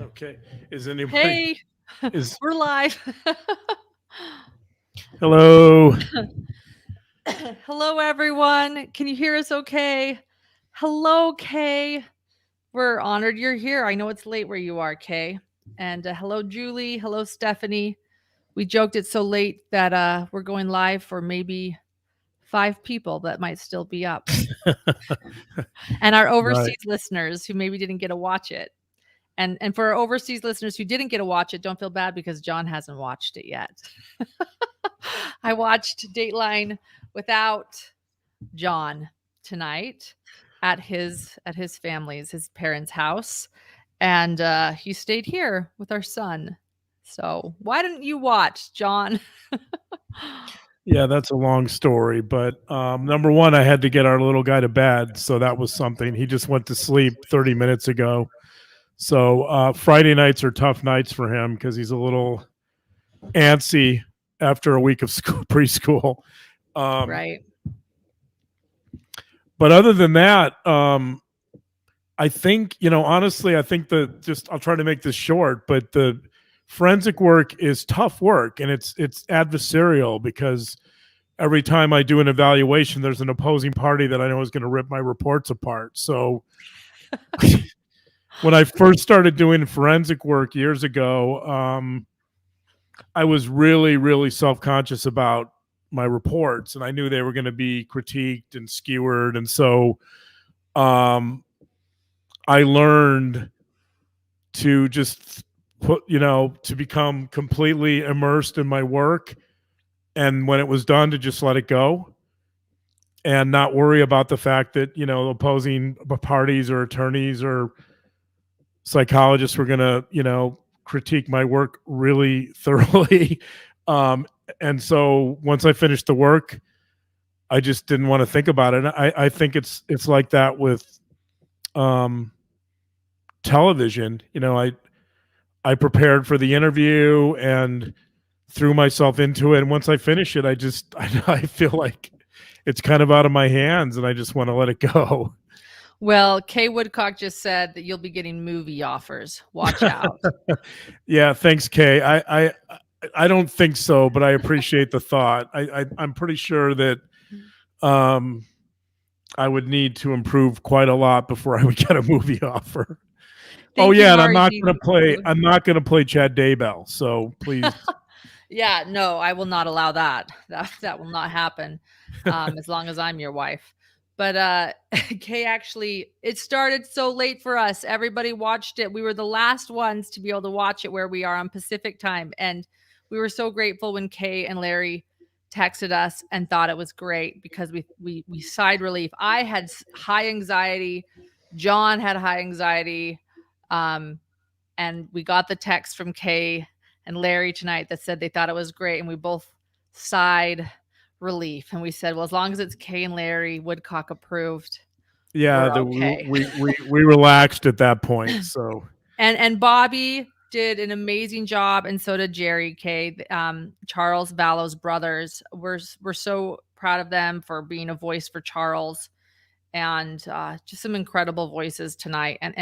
Okay. Is anybody Hey, is we're live. hello? Hello, everyone. Can you hear us okay? Hello, Kay. We're honored you're here. I know it's late where you are, Kay. And hello, Julie. Hello, Stephanie. We joked it's so late that we're going live for maybe 5 people that might still be up. And our Right. overseas listeners who maybe didn't get to watch it. And for our overseas listeners who didn't get to watch it, don't feel bad because John hasn't watched it yet. I watched Dateline without John tonight at his family's, his parents' house, and he stayed here with our son. So why didn't you watch, John? Yeah, that's a long story, but number one, I had to get our little guy to bed, so that was something. He just went to sleep 30 minutes ago. So Friday nights are tough nights for him because he's a little antsy after a week of school, preschool. Um, Right. but other than that, I think, honestly, I think I'll try to make this short, but the forensic work is tough work and it's adversarial because every time I do an evaluation, there's an opposing party that I know is going to rip my reports apart. So when I first started doing forensic work years ago, I was really, really self conscious about my reports and I knew they were going to be critiqued and skewered. And so um, I learned to just to become completely immersed in my work. And when it was done, to just let it go and not worry about the fact that, opposing parties or attorneys or psychologists were going to, critique my work really thoroughly. um, and so once I finished the work, I just didn't want to think about it. And I think it's like that with um, television. I prepared for the interview and threw myself into it. And once I finish it, I feel like it's kind of out of my hands and I just want to let it go. Well, Kay Woodcock just said that you'll be getting movie offers. Watch out. Yeah. Thanks, Kay. I don't think so, but I appreciate the thought. I'm pretty sure that um, I would need to improve quite a lot before I would get a movie offer. Oh Thank you, yeah, and I'm Mari not Jean gonna play. Food. I'm not gonna play Chad Daybell. So please. Yeah, no, I will not allow that. That will not happen, as long as I'm your wife. But Kay, actually, it started so late for us. Everybody watched it. We were the last ones to be able to watch it where we are on Pacific time, and we were so grateful when Kay and Larry texted us and thought it was great because we sighed relief. I had high anxiety. John had high anxiety. Um, and we got the text from Kay and Larry tonight that said they thought it was great, and we both sighed relief. And we said, well, as long as it's Kay and Larry Woodcock approved, Yeah, we're okay. we relaxed at that point. So And Bobby did an amazing job, and so did Jerry Kay. Charles Vallow's brothers. We're so proud of them for being a voice for Charles, and just some incredible voices tonight. And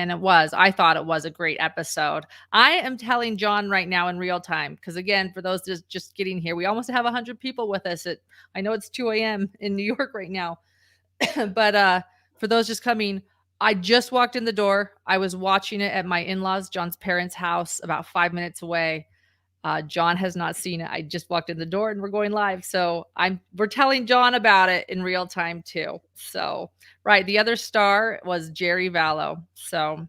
I thought it was a great episode. I am telling John right now in real time, because again, for those just getting here, we almost have 100 people with us. I know it's 2 a.m. in New York right now, but for those just coming, I just walked in the door. I was watching it at my in-laws, John's parents' house, about 5 minutes away. John has not seen it. I just walked in the door and we're going live. So we're telling John about it in real time too. So right. The other star was Jerry Vallow. So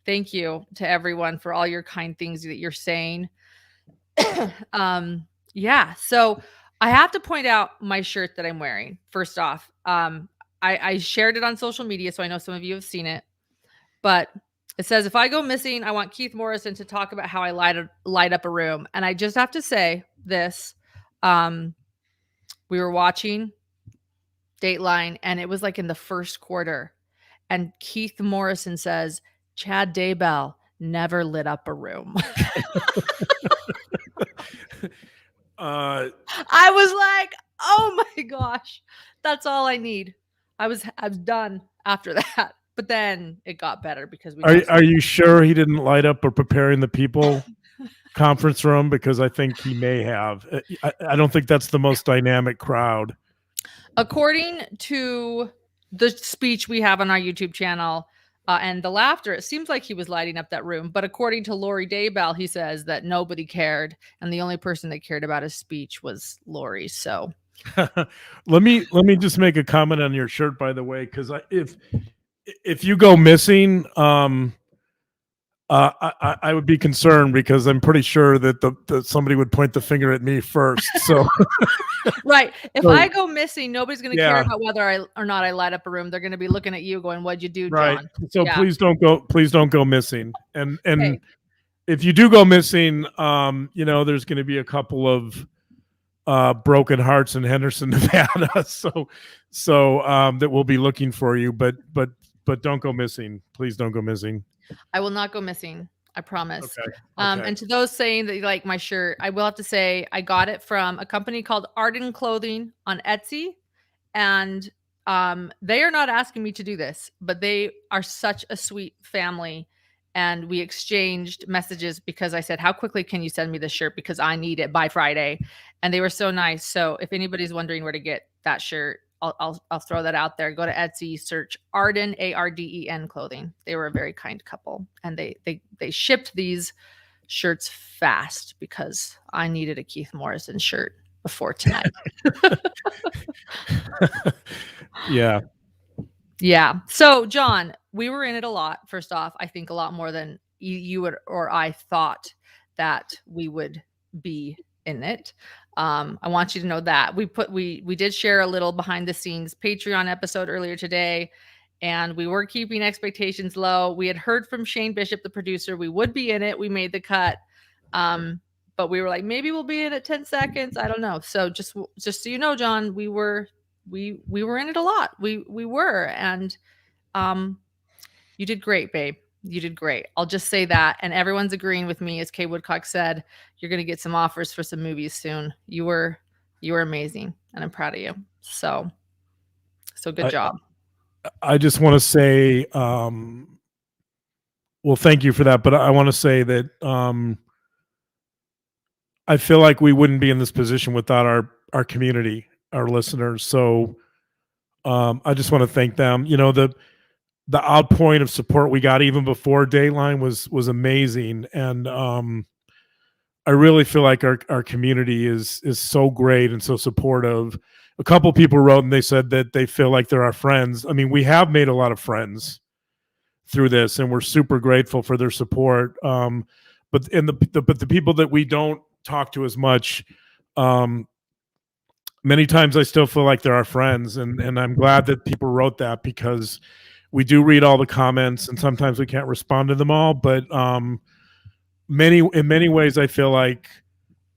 thank you to everyone for all your kind things that you're saying. Yeah. So I have to point out my shirt that I'm wearing. First off, I shared it on social media, so I know some of you have seen it. But it says, if I go missing, I want Keith Morrison to talk about how I light up a room. And I just have to say this. We were watching Dateline, and it was like in the first quarter. And Keith Morrison says, Chad Daybell never lit up a room. I was like, oh my gosh, that's all I need. I was done after that. but then it got better because we Are you sure he didn't light up or preparing the people conference room? Because I think he may have. I don't think that's the most dynamic crowd. According to the speech we have on our YouTube channel and the laughter, it seems like he was lighting up that room. But according to Lori Daybell, he says that nobody cared, and the only person that cared about his speech was Lori. So let me just make a comment on your shirt, by the way, because if you go missing, I would be concerned because I'm pretty sure that somebody would point the finger at me first. So right, if So- I go missing, nobody's going to care Yeah. about whether I or not I light up a room. They're going to be looking at you, going, "What'd you do, right. John?" So Yeah. please don't go missing. And Okay. if you do go missing, there's going to be a couple of broken hearts in Henderson, Nevada. So that we'll be looking for you, but don't go missing. Please don't go missing. I will not go missing. I promise. Okay. And to those saying that you like my shirt, I will have to say I got it from a company called Arden Clothing on Etsy, and they are not asking me to do this, but they are such a sweet family. And we exchanged messages because I said, "How quickly can you send me this shirt? Because I need it by Friday." And they were so nice. So if anybody's wondering where to get that shirt, I'll throw that out there. Go to Etsy, search Arden ARDEN clothing. They were a very kind couple, and they shipped these shirts fast because I needed a Keith Morrison shirt before tonight. Yeah. Yeah. So, John, we were in it a lot. First off, I think a lot more than you would or I thought that we would be in it. I want you to know that we did share a little behind the scenes Patreon episode earlier today, and we were keeping expectations low. We had heard from Shane Bishop, the producer, we would be in it. We made the cut. But we were like, maybe we'll be in it 10 seconds. I don't know. So just so you know, John, we were in it a lot. We were, and you did great, babe. You did great. I'll just say that. And everyone's agreeing with me. As Kay Woodcock said, you're going to get some offers for some movies soon. You were amazing, and I'm proud of you. So good job. I just want to say, well, thank you for that. But I want to say that I feel like we wouldn't be in this position without our community, our listeners. So I just want to thank them. The outpouring of support we got even before Dateline was amazing, and I really feel like our community is so great and so supportive. A couple people wrote and they said that they feel like they're our friends. I mean, we have made a lot of friends through this, and we're super grateful for their support. But the people that we don't talk to as much, many times I still feel like they're our friends, and I'm glad that people wrote that because we do read all the comments, and sometimes we can't respond to them all. But in many ways, I feel like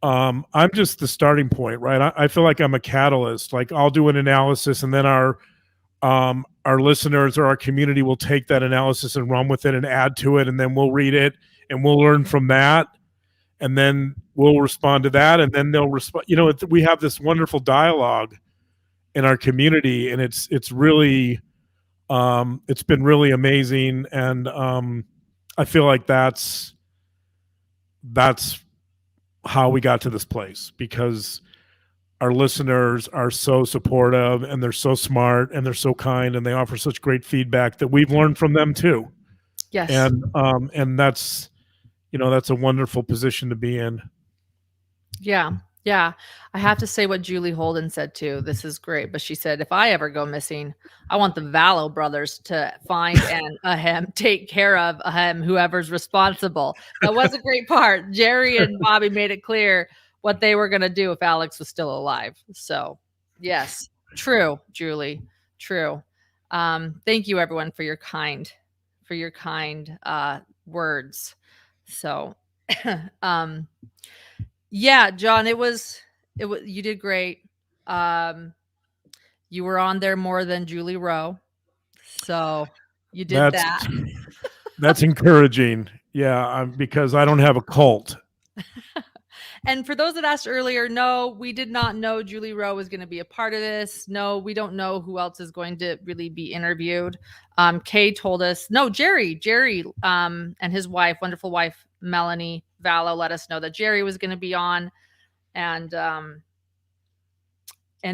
I'm just the starting point, right? I feel like I'm a catalyst. Like I'll do an analysis, and then our listeners or our community will take that analysis and run with it and add to it, and then we'll read it and we'll learn from that, and then we'll respond to that, and then they'll respond. We have this wonderful dialogue in our community, and it's really it's been really amazing, and I feel like that's how we got to this place, because our listeners are so supportive, and they're so smart, and they're so kind, and they offer such great feedback that we've learned from them too. Yes. And that's that's a wonderful position to be in. Yeah. Yeah. I have to say what Julie Holden said too. This is great. But she said, if I ever go missing, I want the Vallow brothers to find and take care of whoever's responsible. That was a great part. Jerry and Bobby made it clear what they were going to do if Alex was still alive. So yes, true, Julie, true. Thank you everyone for your kind words. So, yeah, John, it was, you did great. You were on there more than Julie Rowe. So you did that. That's encouraging. Yeah. Because I don't have a cult. And for those that asked earlier, no, we did not know Julie Rowe was going to be a part of this. No, we don't know who else is going to really be interviewed. Kay told us, no, Jerry, and his wife, wonderful wife, Melanie Vallow, let us know that Jerry was going to be on. And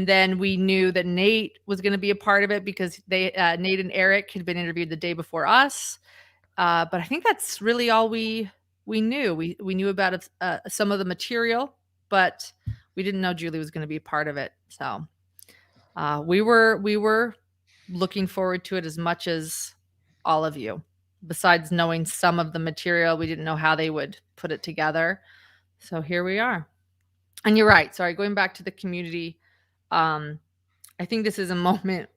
then we knew that Nate was going to be a part of it because Nate and Eric had been interviewed the day before us. But I think that's really all we knew. We knew about some of the material, but we didn't know Julie was going to be a part of it. So we were looking forward to it as much as all of you. Besides knowing some of the material, we didn't know how they would put it together. So here we are. And you're right. Sorry, going back to the community. I think this is a moment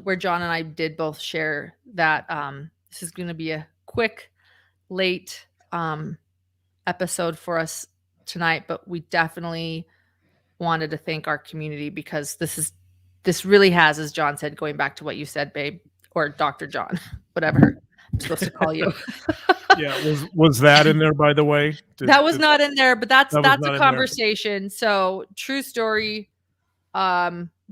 where John and I did both share that this is going to be a quick, late episode for us tonight, but we definitely wanted to thank our community because this really has, as John said, going back to what you said, babe, or Dr. John, whatever I'm supposed to call you. Yeah, was that in there, by the way? That was not in there, but that's a conversation. So true story.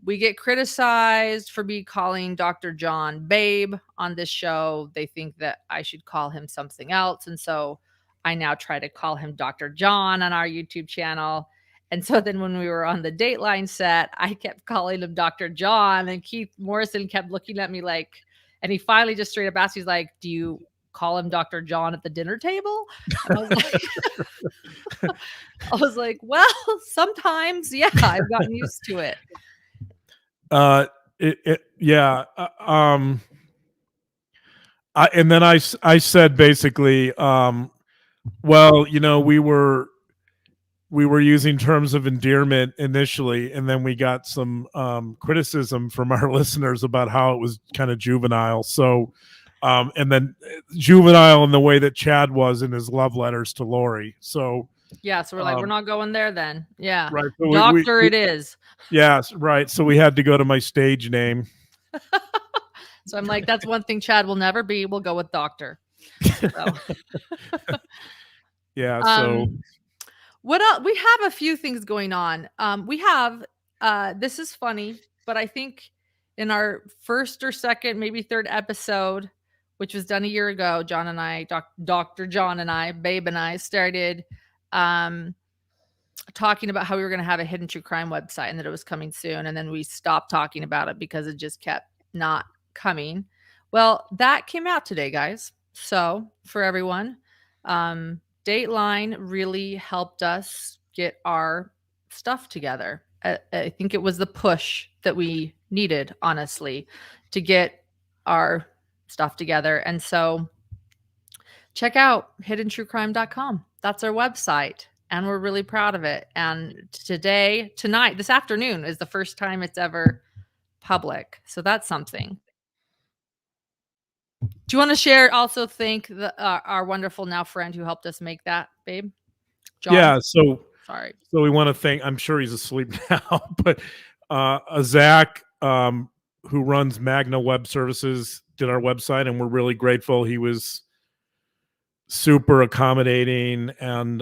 We get criticized for me calling Dr. John babe on this show. They think that I should call him something else. And so I now try to call him Dr. John on our YouTube channel. And so then when we were on the Dateline set, I kept calling him Dr. John, and Keith Morrison kept looking at me like, and he finally just straight up asked, he's like, do you call him Dr. John at the dinner table? And I was like, well, sometimes, yeah, I've gotten used to it. Yeah. And then I said basically, well, we were using terms of endearment initially, and then we got some criticism from our listeners about how it was kind of juvenile. So, and then juvenile in the way that Chad was in his love letters to Lori. So yeah, so we're like, we're not going there then. Yeah, right. So Doctor, it is. Yes, right. So we had to go to my stage name. So I'm like, that's one thing Chad will never be. We'll go with Doctor. So. Yeah. So what else? We have a few things going on. We have this is funny, but I think in our first or second, maybe third episode, which was done a year ago, John and I, Dr. John and I, Babe and I started talking about how we were going to have a hidden true crime website and that it was coming soon. And then we stopped talking about it because it just kept not coming. Well, that came out today, guys. So for everyone, Dateline really helped us get our stuff together. I think it was the push that we needed, honestly, to get our stuff together. And so check out hiddentruecrime.com. That's our website. And we're really proud of it. And tonight, this afternoon is the first time it's ever public. So that's something. Do you want to share, also thank our wonderful now friend who helped us make that, babe? John? Yeah. So sorry. So we want to thank, I'm sure he's asleep now, but Zach, who runs Magna Web Services, did our website, and we're really grateful. He was super accommodating and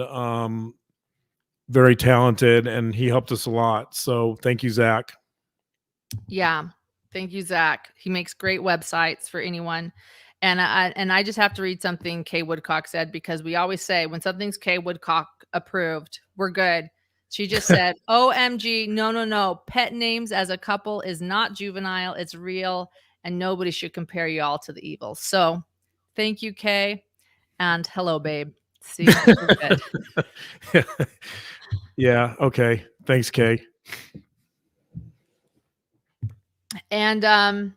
very talented, and he helped us a lot. So thank you, Zach. Yeah. Thank you, Zach. He makes great websites for anyone. And I just have to read something Kay Woodcock said, because we always say when something's Kay Woodcock approved, we're good. She just said, OMG, no. Pet names as a couple is not juvenile. It's real. And nobody should compare you all to the evils. So thank you, Kay. And hello, babe. See, we're good. Yeah. Okay. Thanks, Kay. And on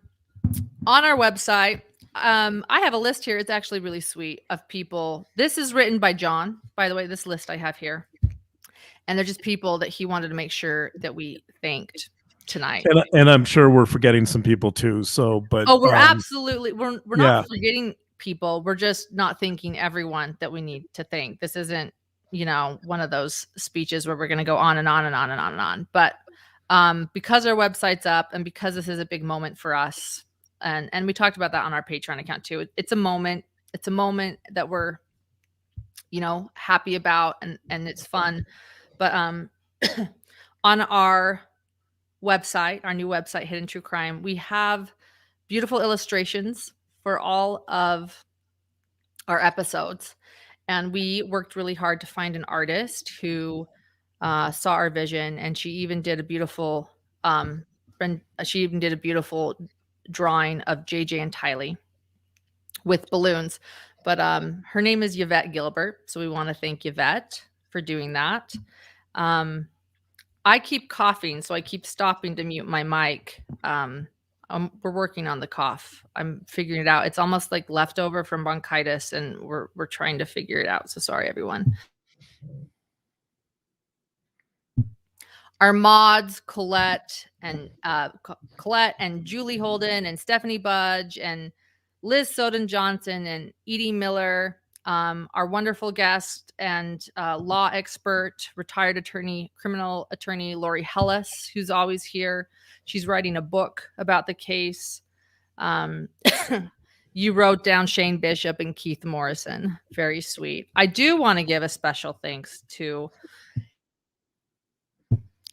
our website, I have a list here. It's actually really sweet of people. This is written by John, by the way, this list I have here. And they're just people that he wanted to make sure that we thanked tonight. And I'm sure we're forgetting some people too. So, but we're absolutely, we're not forgetting people. We're just not thanking everyone that we need to thank. This isn't, one of those speeches where we're going to go on and on and on and on and on. But because our website's up and because this is a big moment for us, and we talked about that on our Patreon account too. It's a moment. It's a moment that we're happy about, and it's fun. But on our website, our new website, Hidden True Crime, we have beautiful illustrations for all of our episodes. And we worked really hard to find an artist who saw our vision, and she even did a beautiful drawing of JJ and Tylee with balloons. But her name is Yvette Gilbert, so we want to thank Yvette for doing that. I keep coughing, so I keep stopping to mute my mic. We're working on the cough. I'm figuring it out. It's almost like leftover from bronchitis, and we're trying to figure it out. So sorry, everyone. Our mods, Colette and Julie Holden and Stephanie Budge and Liz Soden Johnson and Edie Miller, our wonderful guest and law expert, retired attorney, criminal attorney Lori Hellis, who's always here. She's writing a book about the case. You wrote down Shane Bishop and Keith Morrison. Very sweet. I do want to give a special thanks to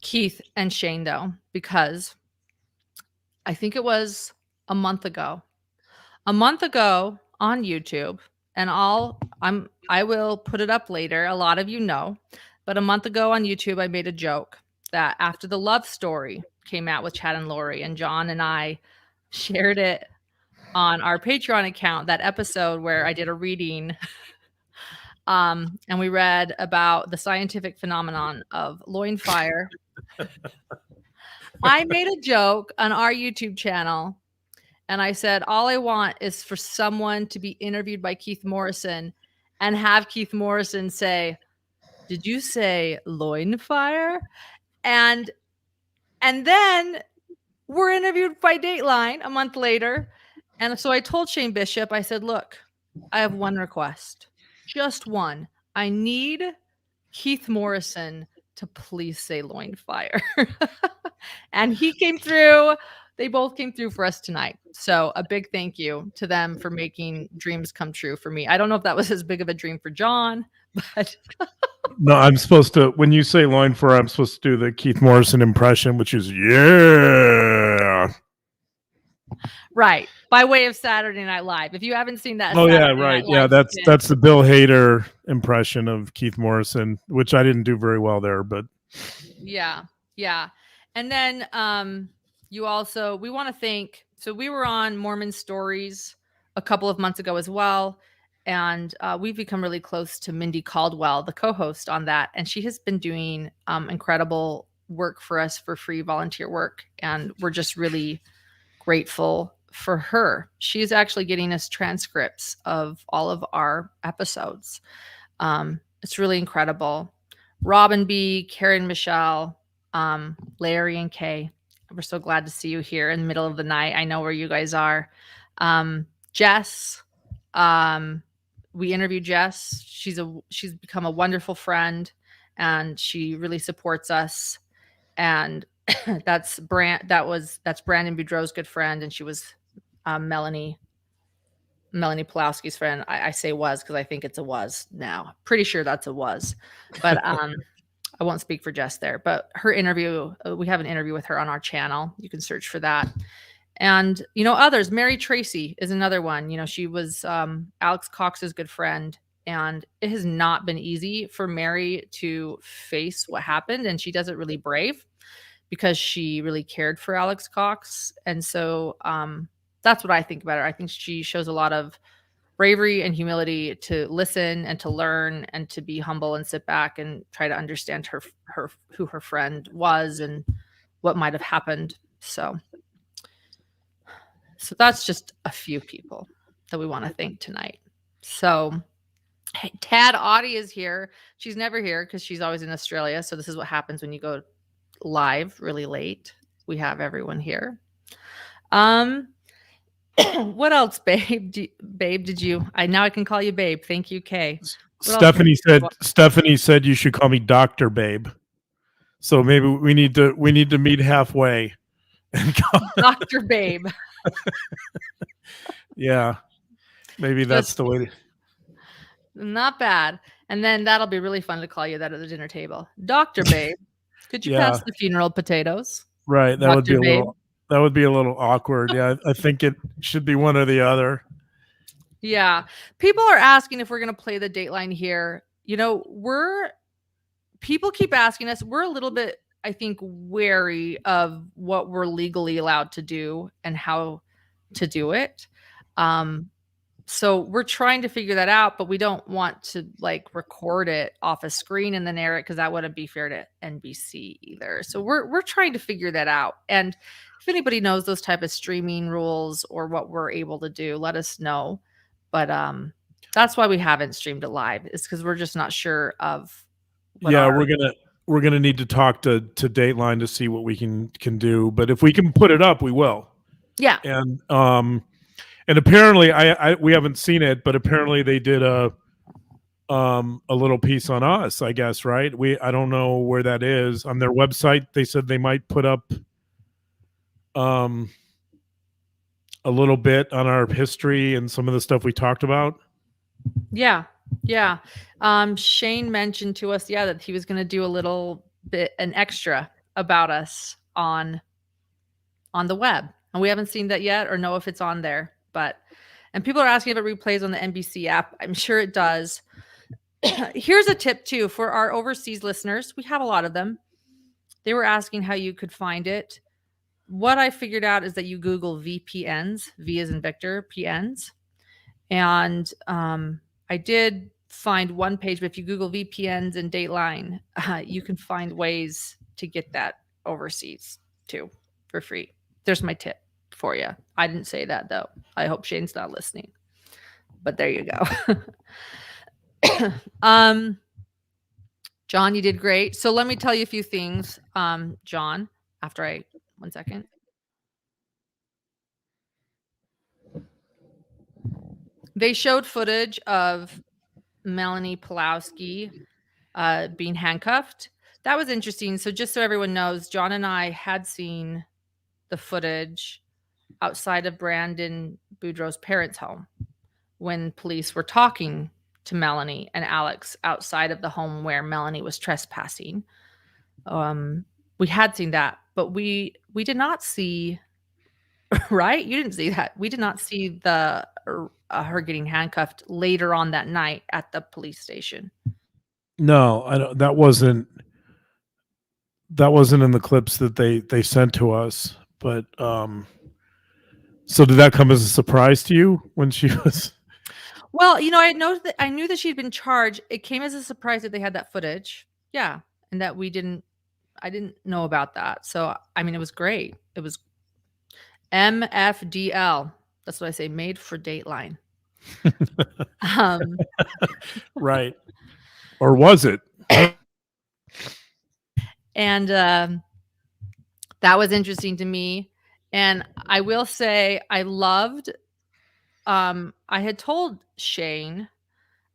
Keith and Shane, though, because I think it was a month ago on YouTube, and I will put it up later. A lot of you know, but a month ago on YouTube, I made a joke that after the love story came out with Chad and Lori, and John and I shared it on our Patreon account, that episode where I did a reading and we read about the scientific phenomenon of loin fire. I made a joke on our YouTube channel, and I said, all I want is for someone to be interviewed by Keith Morrison and have Keith Morrison say, "Did you say loin fire?" And then we're interviewed by Dateline a month later. And so I told Shane Bishop, I said, look, I have one request, just one. I need Keith Morrison to please say loin fire. And he came through. They both came through for us tonight. So a big thank you to them for making dreams come true for me. I don't know if that was as big of a dream for John, but no, I'm supposed to, when you say loin fire, I'm supposed to do the Keith Morrison impression, which is yeah. Right. By way of Saturday Night Live. If you haven't seen that. Oh, Saturday yeah, right. Yeah, that's the Bill Hader impression of Keith Morrison, which I didn't do very well there, but yeah. And then we want to thank, so we were on Mormon Stories a couple of months ago as well. And we've become really close to Mindy Caldwell, the co-host on that. And she has been doing incredible work for us for free volunteer work. And we're just really grateful for her. She's actually getting us transcripts of all of our episodes. It's really incredible. Robin B, Karen Michelle, Larry and Kay, we're so glad to see you here in the middle of the night. I know where you guys are. Jess, we interviewed Jess. She's become a wonderful friend, and she really supports us. And that's Brandon Boudreau's good friend, and she was Melanie Pulowski's friend. I say was because I think it's a was now. Pretty sure that's a was, but I won't speak for Jess there. But her interview, we have an interview with her on our channel. You can search for that. And others. Mary Tracy is another one. She was Alex Cox's good friend, and it has not been easy for Mary to face what happened, and she does it really brave because she really cared for Alex Cox. And so that's what I think about her. I think she shows a lot of bravery and humility to listen and to learn and to be humble and sit back and try to understand who her friend was and what might have happened. So that's just a few people that we want to thank tonight. So hey, Tad Audie is here. She's never here because she's always in Australia. So this is what happens when you go live really late. We have everyone here. What else, babe? Did you? Now I can call you babe. Thank you, Kay. Stephanie said you should call me Dr. Babe. So maybe we need to meet halfway. Dr. Babe. Yeah. Maybe that's the way. Not bad. And then that'll be really fun to call you that at the dinner table. Dr. Babe, could you pass Yeah, the funeral potatoes? right. Dr. Babe. That would be a little awkward. Yeah, I think it should be one or the other. Yeah. People are asking if we're going to play the Dateline here. People keep asking us. We're a little bit, I think, wary of what we're legally allowed to do and how to do it. So we're trying to figure that out, but we don't want to like record it off a screen and then air it because that wouldn't be fair to NBC either. So we're trying to figure that out. And if anybody knows those type of streaming rules or what we're able to do, let us know. But that's why we haven't streamed it live, is because we're just not sure of what Yeah, our we're gonna need to talk to Dateline to see what we can do. But if we can put it up, we will. yeah. And apparently we haven't seen it, but apparently they did a little piece on us, I guess, right? I don't know where that is. On their website, they said they might put up a little bit on our history and some of the stuff we talked about. Yeah. Yeah. Shane mentioned to us, that he was going to do a little bit, an extra about us on the web. And we haven't seen that yet or know if it's on there. And people are asking if it replays on the NBC app. I'm sure it does. Here's a tip too for our overseas listeners. We have a lot of them. They were asking how you could find it. What I figured out is that you Google VPNs, V as in Victor, PNs. And I did find one page, but if you Google VPNs and Dateline, you can find ways to get that overseas too for free. There's my tip for you. I didn't say that though. I hope Shane's not listening. But there you go. John, you did great. So let me tell you a few things, John, one second. They showed footage of Melanie Pulowski being handcuffed. That was interesting. So just so everyone knows, John and I had seen the footage outside of Brandon Boudreaux's parents' home when police were talking to Melanie and Alex outside of the home where Melanie was trespassing. We had seen that, but we did not see, right? You didn't see that. We did not see her getting handcuffed later on that night at the police station. No, I don't, that wasn't in the clips that they sent to us. But so did that come as a surprise to you when she was? Well, I knew that she'd been charged. It came as a surprise that they had that footage. Yeah, and that I didn't know about that. So I mean, it was great. It was MFDL. That's what I say, made for Dateline. Right. Or was it? And that was interesting to me. And I will say I loved, I had told Shane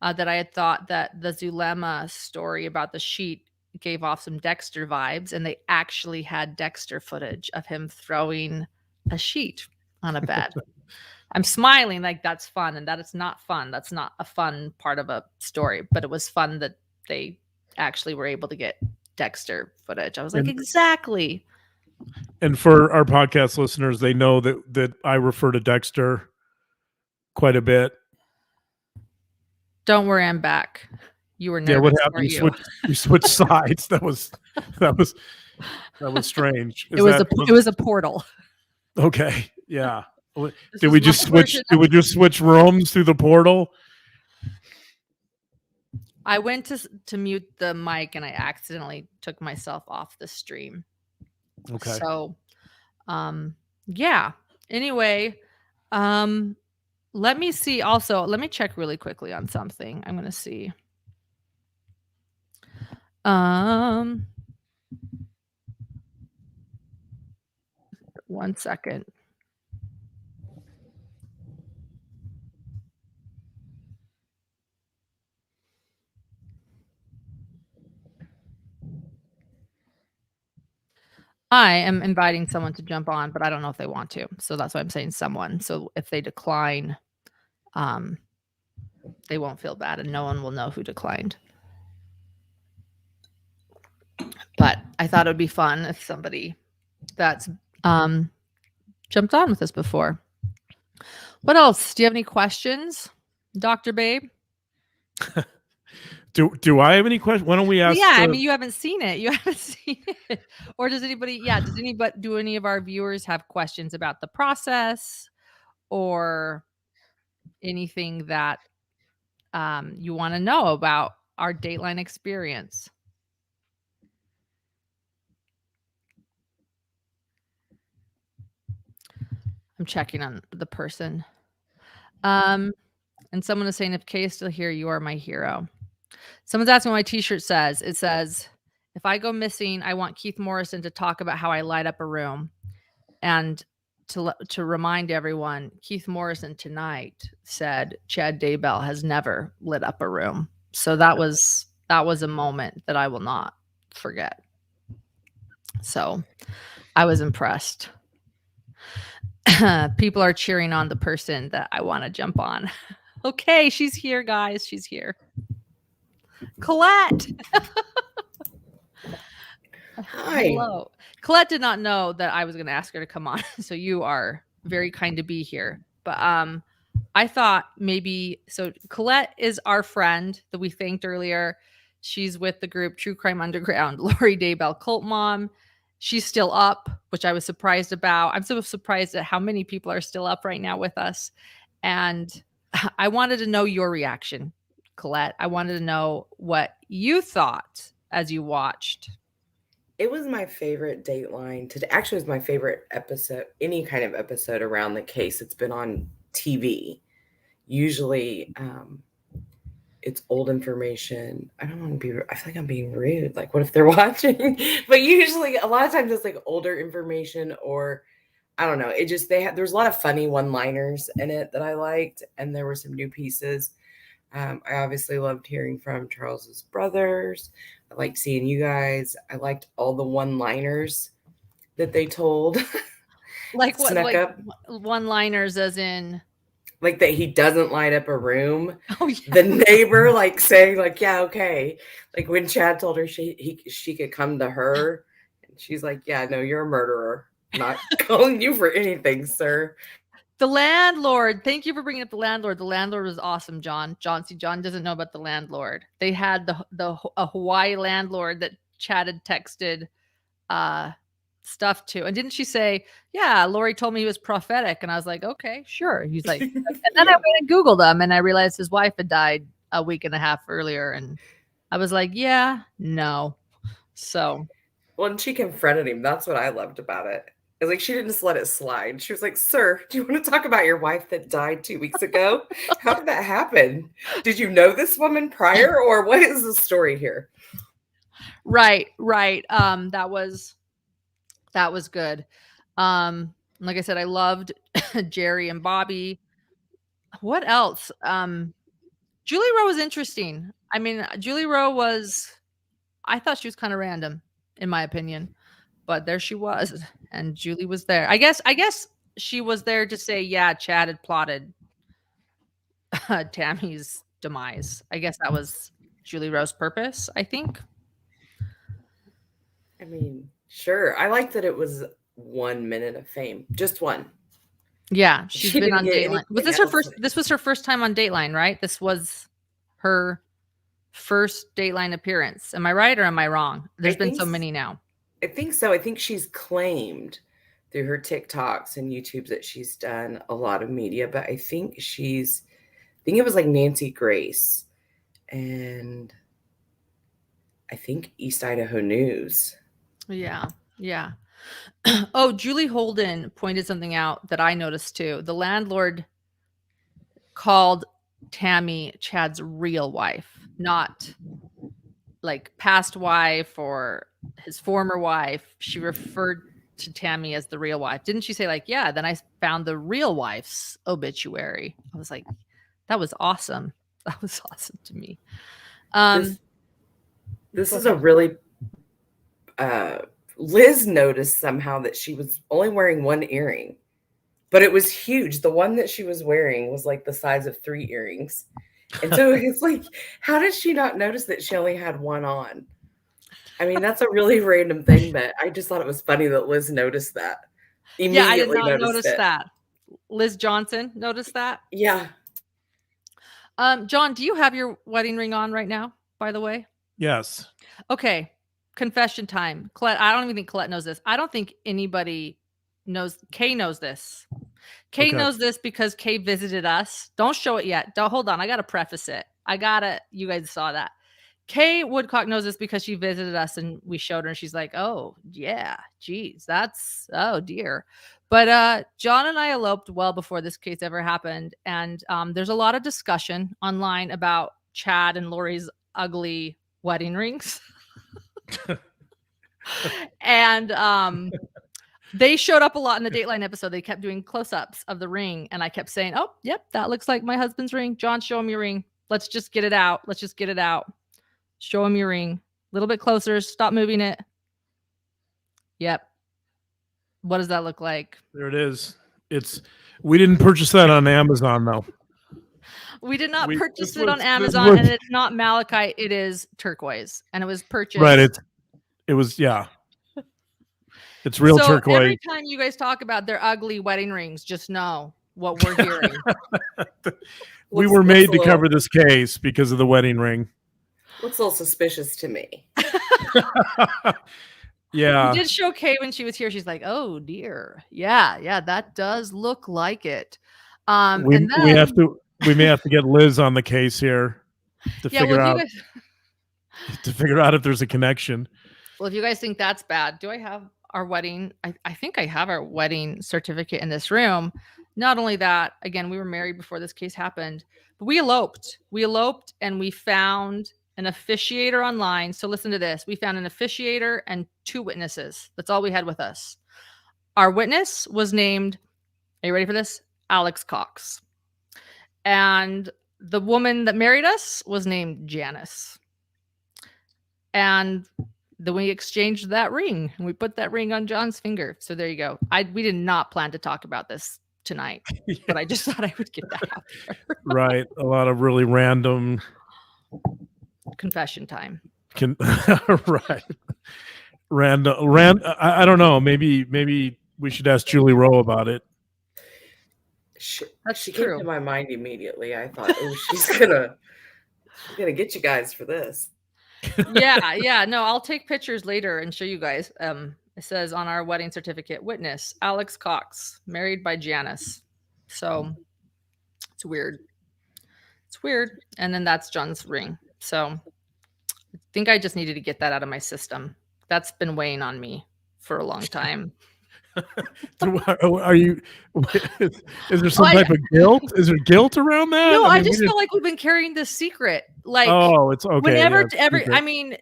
that I had thought that the Zulema story about the sheet gave off some Dexter vibes. And they actually had Dexter footage of him throwing a sheet on a bed. I'm smiling like that's fun, and that is not fun. That's not a fun part of a story, but it was fun that they actually were able to get Dexter footage. I was like, exactly. And for our podcast listeners, they know that I refer to Dexter quite a bit. Don't worry, I'm back. You were nervous. Yeah, what happened? You switched sides. That was strange. It was a portal. Okay. Yeah. Did we just switch rooms through the portal? I went to mute the mic and I accidentally took myself off the stream. Okay. So, yeah. Anyway, let me see. Also, let me check really quickly on something. I'm going to see. 1 second. I am inviting someone to jump on, but I don't know if they want to. So that's why I'm saying someone. So if they decline, they won't feel bad, and no one will know who declined. But I thought it would be fun if somebody that's jumped on with us before. What else? Do you have any questions, Dr. Babe? Do I have any questions? Why don't we ask? Yeah, I mean, you haven't seen it. You haven't seen it. Or does anybody, do any of our viewers have questions about the process or anything that you want to know about our Dateline experience? I'm checking on the person. And someone is saying, if Kay is still here, you are my hero. Someone's asking what my t-shirt says. It says, if I go missing, I want Keith Morrison to talk about how I light up a room. And to remind everyone, Keith Morrison tonight said Chad Daybell has never lit up a room. So that was a moment that I will not forget. So I was impressed. People are cheering on the person that I want to jump on. Okay, she's here, guys. She's here. Colette. Hi. Hello. Colette did not know that I was going to ask her to come on. So you are very kind to be here. But I thought maybe, so Colette is our friend that we thanked earlier. She's with the group True Crime Underground, Lori Daybell Cult Mom. She's still up, which I was surprised about. I'm so surprised at how many people are still up right now with us. And I wanted to know your reaction, Colette. I wanted to know what you thought as you watched. It was my favorite Dateline today. Actually, it was my favorite episode, any kind of episode around the case. It's been on TV. Usually, it's old information. I don't want to be, I feel like I'm being rude. Like, what if they're watching? But usually, a lot of times it's like older information, or I don't know. It just, there's a lot of funny one-liners in it that I liked, and there were some new pieces. I obviously loved hearing from Charles's brothers. I liked seeing you guys. I liked all the one-liners that they told. Like what? Like one-liners, as in, like that he doesn't light up a room. Oh, yeah. The neighbor like saying like, yeah, okay. Like when Chad told her she could come to her, and she's like, yeah, no, you're a murderer. I'm not calling you for anything, sir. The landlord. Thank you for bringing up the landlord. The landlord was awesome, John. John doesn't know about the landlord. They had a Hawaii landlord that Chad had texted stuff to. And didn't she say, yeah, Lori told me he was prophetic? And I was like, okay, sure. He's like, and then I went and Googled him, and I realized his wife had died a week and a half earlier. And I was like, yeah, no. So. Well, and she confronted him. That's what I loved about it. It's like she didn't just let it slide. She was like, sir, do you want to talk about your wife that died 2 weeks ago? How did that happen? Did you know this woman prior, or what is the story here? Right. That was good. Like I said, I loved Jerry and Bobby. What else? Julie Rowe was interesting. I mean, Julie Rowe I thought she was kind of random, in my opinion. But there she was, and Julie was there. I guess she was there to say, yeah, Chad had plotted Tammy's demise. I guess that was Julie Rowe's purpose, I think. I mean, sure. I like that it was 1 minute of fame. Just one. Yeah, she's been on Dateline. Was this her first? This was her first time on Dateline, right? This was her first Dateline appearance. Am I right or am I wrong? There's been so many now. I think so. I think she's claimed through her TikToks and YouTubes that she's done a lot of media, but I think it was like Nancy Grace and I think East Idaho News. Yeah. Oh, Julie Holden pointed something out that I noticed too. The landlord called Tammy Chad's real wife, not like past wife or his former wife. She referred to Tammy as the real wife. Didn't she say like, yeah, then I found the real wife's obituary? I was like, that was awesome. That was awesome to me. This is a really Liz noticed somehow that she was only wearing one earring, but it was huge. The one that she was wearing was like the size of 3 earrings. And so it's like, how did she not notice that she only had one on? I mean, that's a really random thing, but I just thought it was funny that Liz noticed that. Yeah, I did Immediately not noticed notice it. that. Liz Johnson noticed that. Yeah. John, do you have your wedding ring on right now, by the way? Yes. Okay. Confession time. Colette, I don't even think Colette knows this. I don't think anybody knows. Kay knows this. Kay Okay. knows this because Kay visited us. Don't show it yet. Don't hold on. I gotta preface it. You guys saw that. Kay Woodcock knows this because she visited us and we showed her and she's like, oh yeah, geez, oh dear. But John and I eloped well before this case ever happened. And there's a lot of discussion online about Chad and Lori's ugly wedding rings. And they showed up a lot in the Dateline episode. They kept doing close-ups of the ring, and I kept saying, "Oh, yep, that looks like my husband's ring. John, show him your ring. Let's just get it out. Show him your ring. A little bit closer. Stop moving it. Yep. What does that look like? There it is. We didn't purchase that on Amazon though. We did not purchase it on this Amazon, and it's not malachite. It is turquoise, and it was purchased. Right. It was, yeah. It's real turquoise. Every time you guys talk about their ugly wedding rings, just know what we're hearing. We were made to cover this case because of the wedding ring. Looks a little suspicious to me. Yeah. We did show Kay when she was here. She's like, "Oh dear, yeah, that does look like it." We may have to get Liz on the case here to figure out if there's a connection. Well, if you guys think that's bad, do I have our wedding? I think I have our wedding certificate in this room. Not only that, again, we were married before this case happened, but we eloped. And we found an officiator online. So listen to this. We found an officiator and 2 witnesses. That's all we had with us. Our witness was named, are you ready for this? Alex Cox. And the woman that married us was named Janice. And then we exchanged that ring and we put that ring on John's finger. So there you go. We did not plan to talk about this tonight, but I just thought I would get that out there. Right. A lot of really random confession time. Right. I don't know. Maybe we should ask Julie Rowe about it. She came to my mind immediately. I thought, oh, she's gonna get you guys for this. Yeah. No, I'll take pictures later and show you guys. It says on our wedding certificate, witness Alex Cox, married by Janice. So it's weird. And then that's John's ring. So I think I just needed to get that out of my system. That's been weighing on me for a long time. Are you? Is there some type of guilt? Is there guilt around that? No, I just feel like we've been carrying this secret. Like, it's okay. Whenever, I mean,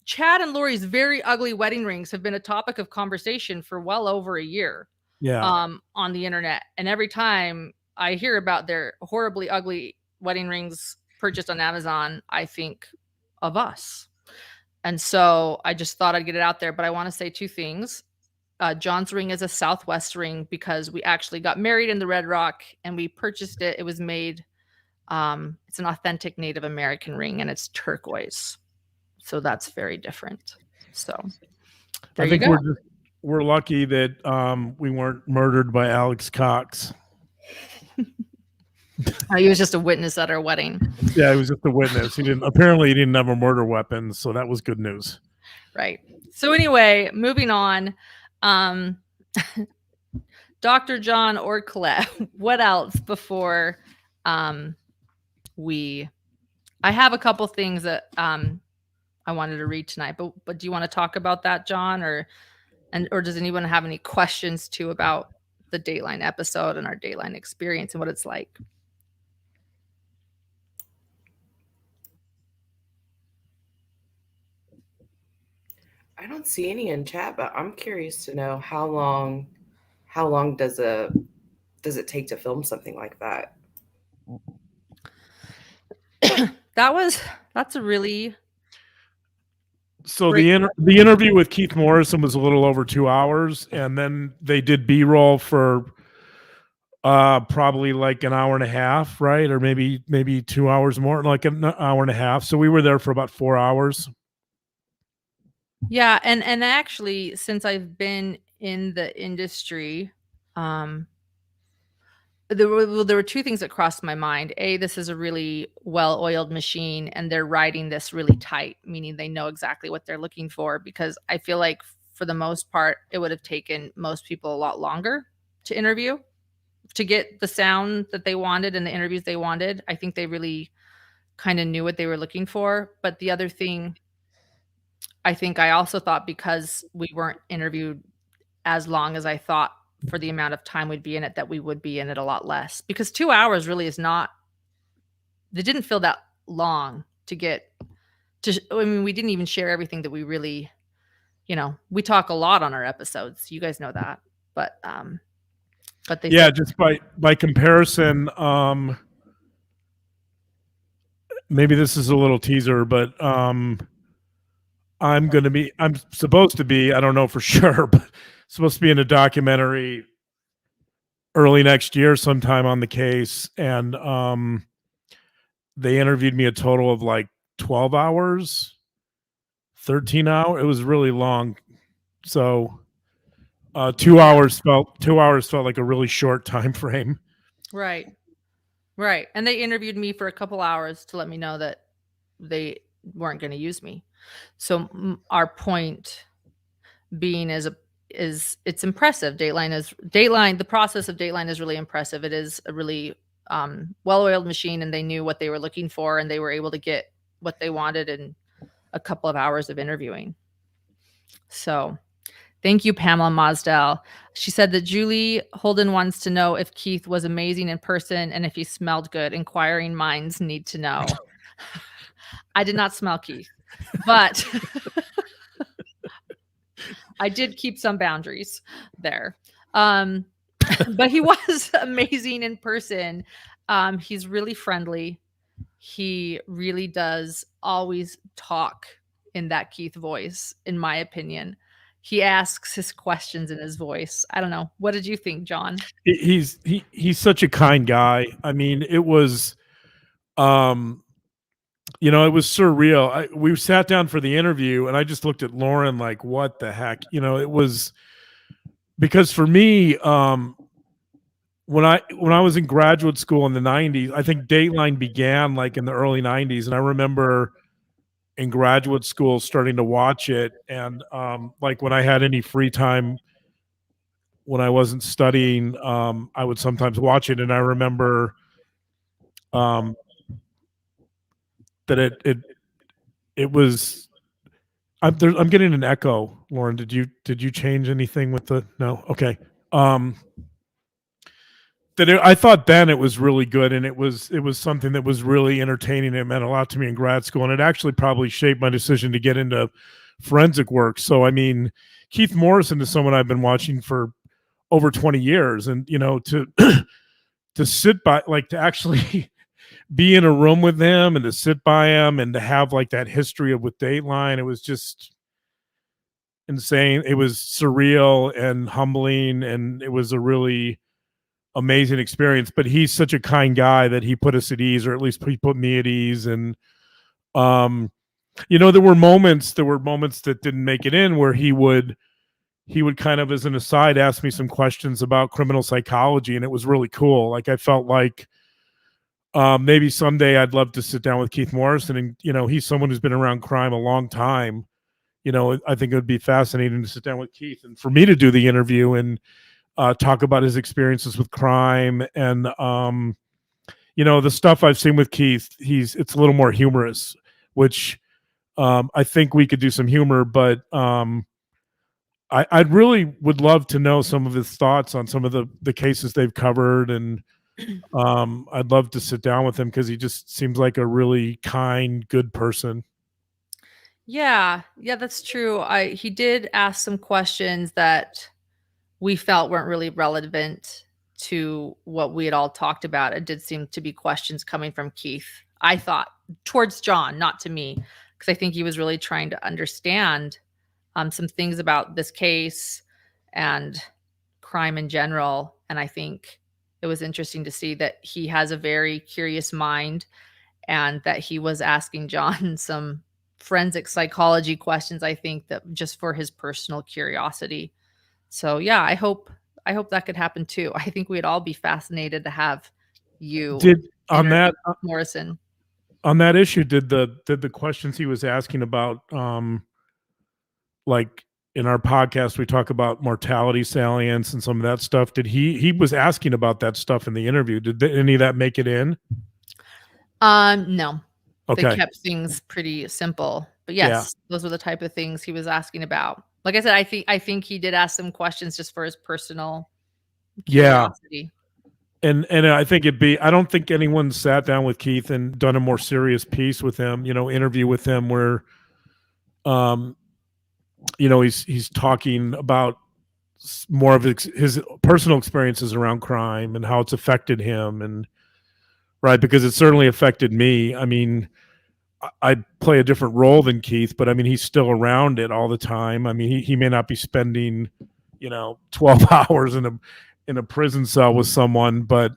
Chad and Lori's very ugly wedding rings have been a topic of conversation for well over a year. Yeah. On the internet, and every time I hear about their horribly ugly wedding rings purchased on Amazon, I think of us. And so I just thought I'd get it out there. But I want to say 2 things. John's ring is a Southwest ring because we actually got married in the Red Rock and we purchased it. It was made, it's an authentic Native American ring and it's turquoise. So that's very different. So there you go. We're lucky that we weren't murdered by Alex Cox. He was just a witness at our wedding. Yeah, he was just a witness. He didn't have a murder weapon, so that was good news. Right. So anyway, moving on. Dr. John or Colette, what else before I have a couple things that I wanted to read tonight, but do you want to talk about that, John, or does anyone have any questions too about the Dateline episode and our Dateline experience and what it's like? I don't see any in chat, but I'm curious to know how long does it take to film something like that? That's a really so the interview with Keith Morrison was a little over 2 hours, and then they did B-roll for Probably like an hour and a half, right? Or maybe 2 hours more, like an hour and a half. So we were there for about 4 hours. Yeah, and actually, since I've been in the industry, um, there were two things that crossed my mind. A, this is a really well-oiled machine, and they're riding this really tight, meaning they know exactly what they're looking for. Because I feel like for the most part, it would have taken most people a lot longer to interview to get the sound that they wanted and the interviews they wanted. I think they really kind of knew what they were looking for. But the other thing, I think I also thought because we weren't interviewed as long as I thought for the amount of time we'd be in it, that we would be in it a lot less. Because 2 hours really is not, they didn't feel that long to get to. I mean, we didn't even share everything that we really, we talk a lot on our episodes. You guys know that. But they Yeah, said, just by comparison, maybe this is a little teaser, but I'm supposed to be, I don't know for sure, but supposed to be in a documentary early next year sometime on the case. And they interviewed me a total of like 12 hours, 13 hours. It was really long. So 2 hours felt like a really short time frame. right. Right. And they interviewed me for a couple hours to let me know that they weren't going to use me. So our point being is it's impressive. The process of Dateline is really impressive. It is a really well-oiled machine, and they knew what they were looking for, and they were able to get what they wanted in a couple of hours of interviewing. So thank you, Pamela Mosdell. She said that Julie Holden wants to know if Keith was amazing in person and if he smelled good. Inquiring minds need to know. I did not smell Keith, but I did keep some boundaries there. But he was amazing in person. He's really friendly. He really does always talk in that Keith voice, in my opinion. He asks his questions in his voice. I don't know. What did you think, John? He's such a kind guy. I mean, it was it was surreal. We sat down for the interview, and I just looked at Lauren like, what the heck? It was because for me, when I was in graduate school in the 90s, I think Dateline began like in the early 90s, and I remember in graduate school starting to watch it, and like when I had any free time when I wasn't studying, I would sometimes watch it, and I remember that it was. I'm getting an echo, Lauren. Did you change anything with the? No, okay. I thought then it was really good, and it was something that was really entertaining. It meant a lot to me in grad school, and it actually probably shaped my decision to get into forensic work. So, I mean, Keith Morrison is someone I've been watching for over 20 years, and to to sit by, like, to actually be in a room with him and to sit by him and to have like that history with Dateline, it was just insane. It was surreal and humbling, and it was a really amazing experience. But he's such a kind guy that he put us at ease, or at least he put me at ease. And there were moments that didn't make it in where he would kind of, as an aside, ask me some questions about criminal psychology, and it was really cool. Like, I felt like maybe someday I'd love to sit down with Keith Morrison, and he's someone who's been around crime a long time. I think it would be fascinating to sit down with Keith and for me to do the interview and talk about his experiences with crime. And the stuff I've seen with Keith, it's a little more humorous, which I think we could do some humor, but I really would love to know some of his thoughts on some of the cases they've covered, and I'd love to sit down with him because he just seems like a really kind, good person. Yeah, that's true. He did ask some questions that we felt weren't really relevant to what we had all talked about. It did seem to be questions coming from Keith, I thought, towards John, not to me, because I think he was really trying to understand some things about this case and crime in general. And I think it was interesting to see that he has a very curious mind and that he was asking John some forensic psychology questions, I think, that just for his personal curiosity. So yeah, I hope that could happen too. I think we'd all be fascinated to have you Did on interview that Morrison. on that issue, did the questions he was asking about, like in our podcast, we talk about mortality salience and some of that stuff. Did he was asking about that stuff in the interview? Did any of that make it in? No. They Okay. kept things pretty simple. But Yeah. yes, those were the type of things he was asking about. Like I said, I think he did ask some questions just for his personal Yeah. curiosity. And I think I don't think anyone sat down with Keith and done a more serious piece with him, interview with him where, he's talking about more of his personal experiences around crime and how it's affected him, and right, because it certainly affected me. I mean, I play a different role than Keith, but I mean, he's still around it all the time. I mean, he may not be spending, 12 hours in a prison cell with someone, but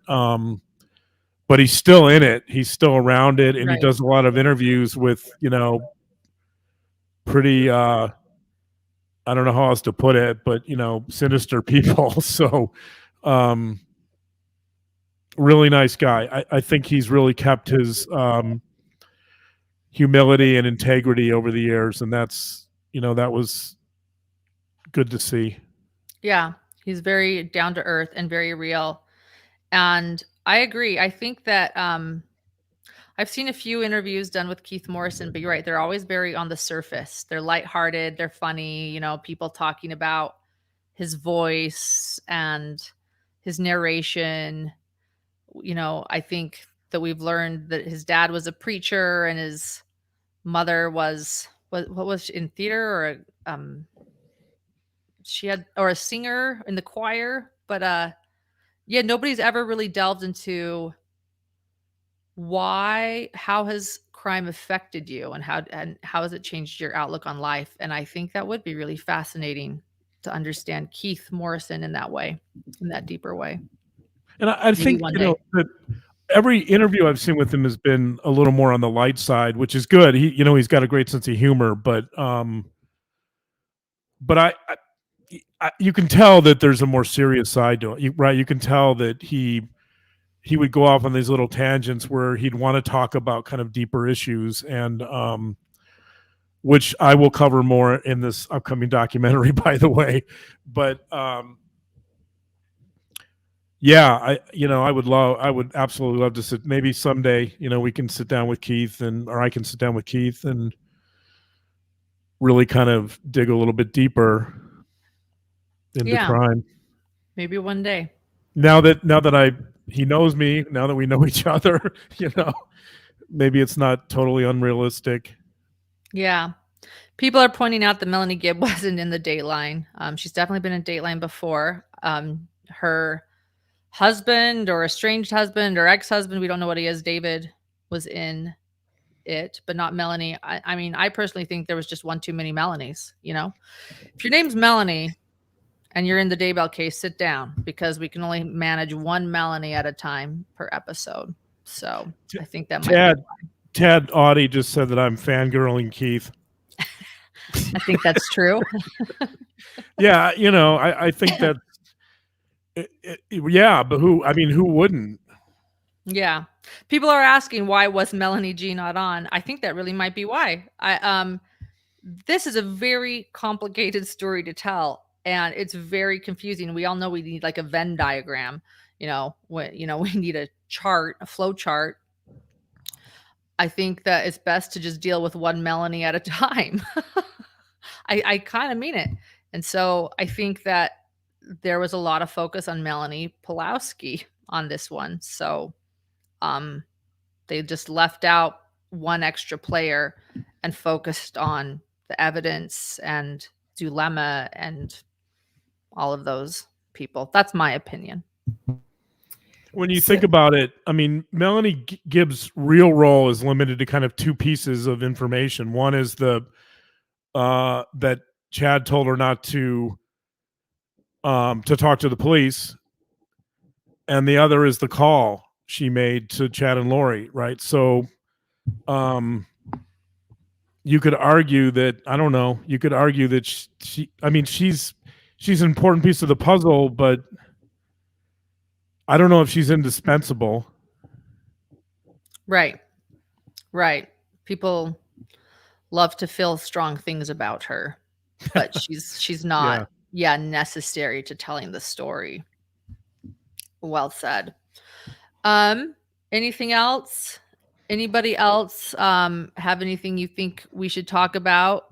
he's still in it. He's still around it, and he Right. does a lot of interviews with, pretty I don't know how else to put it, but sinister people. So really nice guy. I think he's really kept his humility and integrity over the years, and that's that was good to see. Yeah, he's very down to earth and very real. And I agree. I think that I've seen a few interviews done with Keith Morrison, but you're right. They're always very on the surface. They're lighthearted. They're funny. People talking about his voice and his narration. I think that we've learned that his dad was a preacher and his mother was what was she, in theater or she had or a singer in the choir. But yeah, nobody's ever really delved into how has crime affected you and how has it changed your outlook on life. And I think that would be really fascinating to understand Keith Morrison in that way, in that deeper way. And I think one day. that every interview I've seen with him has been a little more on the light side, which is good. He's got a great sense of humor, but I you can tell that there's a more serious side to it, right? You can tell that he would go off on these little tangents where he'd want to talk about kind of deeper issues, and which I will cover more in this upcoming documentary, by the way. But yeah, I would absolutely love to sit. Maybe someday, we can sit down with Keith, or I can sit down with Keith and really kind of dig a little bit deeper into crime. Maybe one day. Now that he knows me, now that we know each other, maybe it's not totally unrealistic. Yeah. People are pointing out that Melanie Gibb wasn't in the Dateline. She's definitely been in Dateline before. Her husband or estranged husband or ex-husband, we don't know what he is, David, was in it, but not Melanie. I mean, I personally think there was just one too many Melanies. If your name's Melanie and you're in the Daybell case, sit down, because we can only manage one Melanie at a time per episode. So I think that might be Tad Audie just said that I'm fangirling Keith. I think that's true. Yeah, I think that. Yeah, but who wouldn't? Yeah. People are asking, why was Melanie G not on? I think that really might be why. This is a very complicated story to tell, and it's very confusing. We all know we need like a Venn diagram, we need a chart, a flow chart. I think that it's best to just deal with one Melanie at a time. I kind of mean it. And so I think that there was a lot of focus on Melanie Pulowski on this one. So they just left out one extra player and focused on the evidence and Zulema and all of those people. That's my opinion. When you think about it, I mean, Melanie Gibbs' real role is limited to kind of two pieces of information. One is that Chad told her not to talk to the police, and the other is the call she made to Chad and Lori, right? So you could argue that, I don't know, you could argue that she I mean, she's an important piece of the puzzle, but I don't know if she's indispensable. Right. People love to feel strong things about her, but she's not necessary to telling the story. Well said. Anything else? Anybody else have anything you think we should talk about?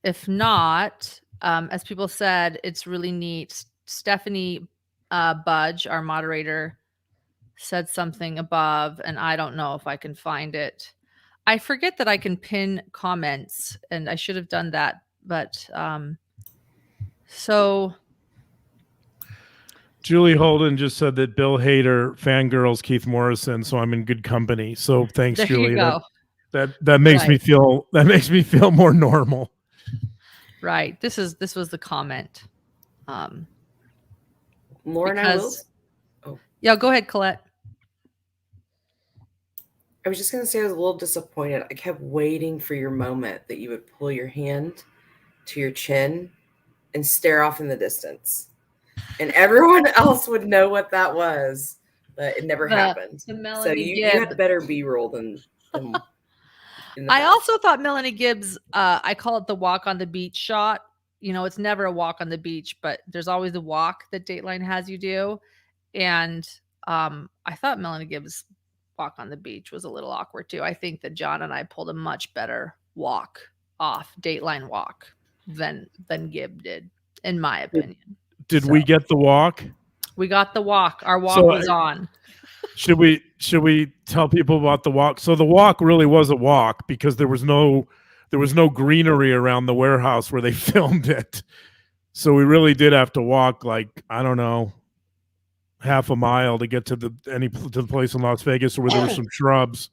If not, as people said, it's really neat. Stephanie Budge, our moderator, said something above, and I don't know if I can find it. I forget that I can pin comments, and I should have done that. But so Julie Holden just said that Bill Hader fangirls Keith Morrison, so I'm in good company. So thanks, there Julie. you go. That makes me feel more normal. Right. This was the comment. Lauren, yeah, go ahead, Colette. I was just going to say I was a little disappointed. I kept waiting for your moment that you would pull your hand to your chin and stare off in the distance. And everyone else would know what that was, but it never happened. So you had better B-roll than I also thought Melanie Gibbs, I call it the walk on the beach shot. You know, it's never a walk on the beach, but there's always a walk that Dateline has you do. And I thought Melanie Gibbs' walk on the beach was a little awkward too. I think that John and I pulled a much better walk off, Dateline walk, than Gibb did, in my opinion. Did we get the walk? We got the walk. Our walk was on. Should we tell people about the walk? So the walk really was a walk because there was no greenery around the warehouse where they filmed it. So we really did have to walk, like, I don't know, half a mile to get to the place in Las Vegas where there were some shrubs.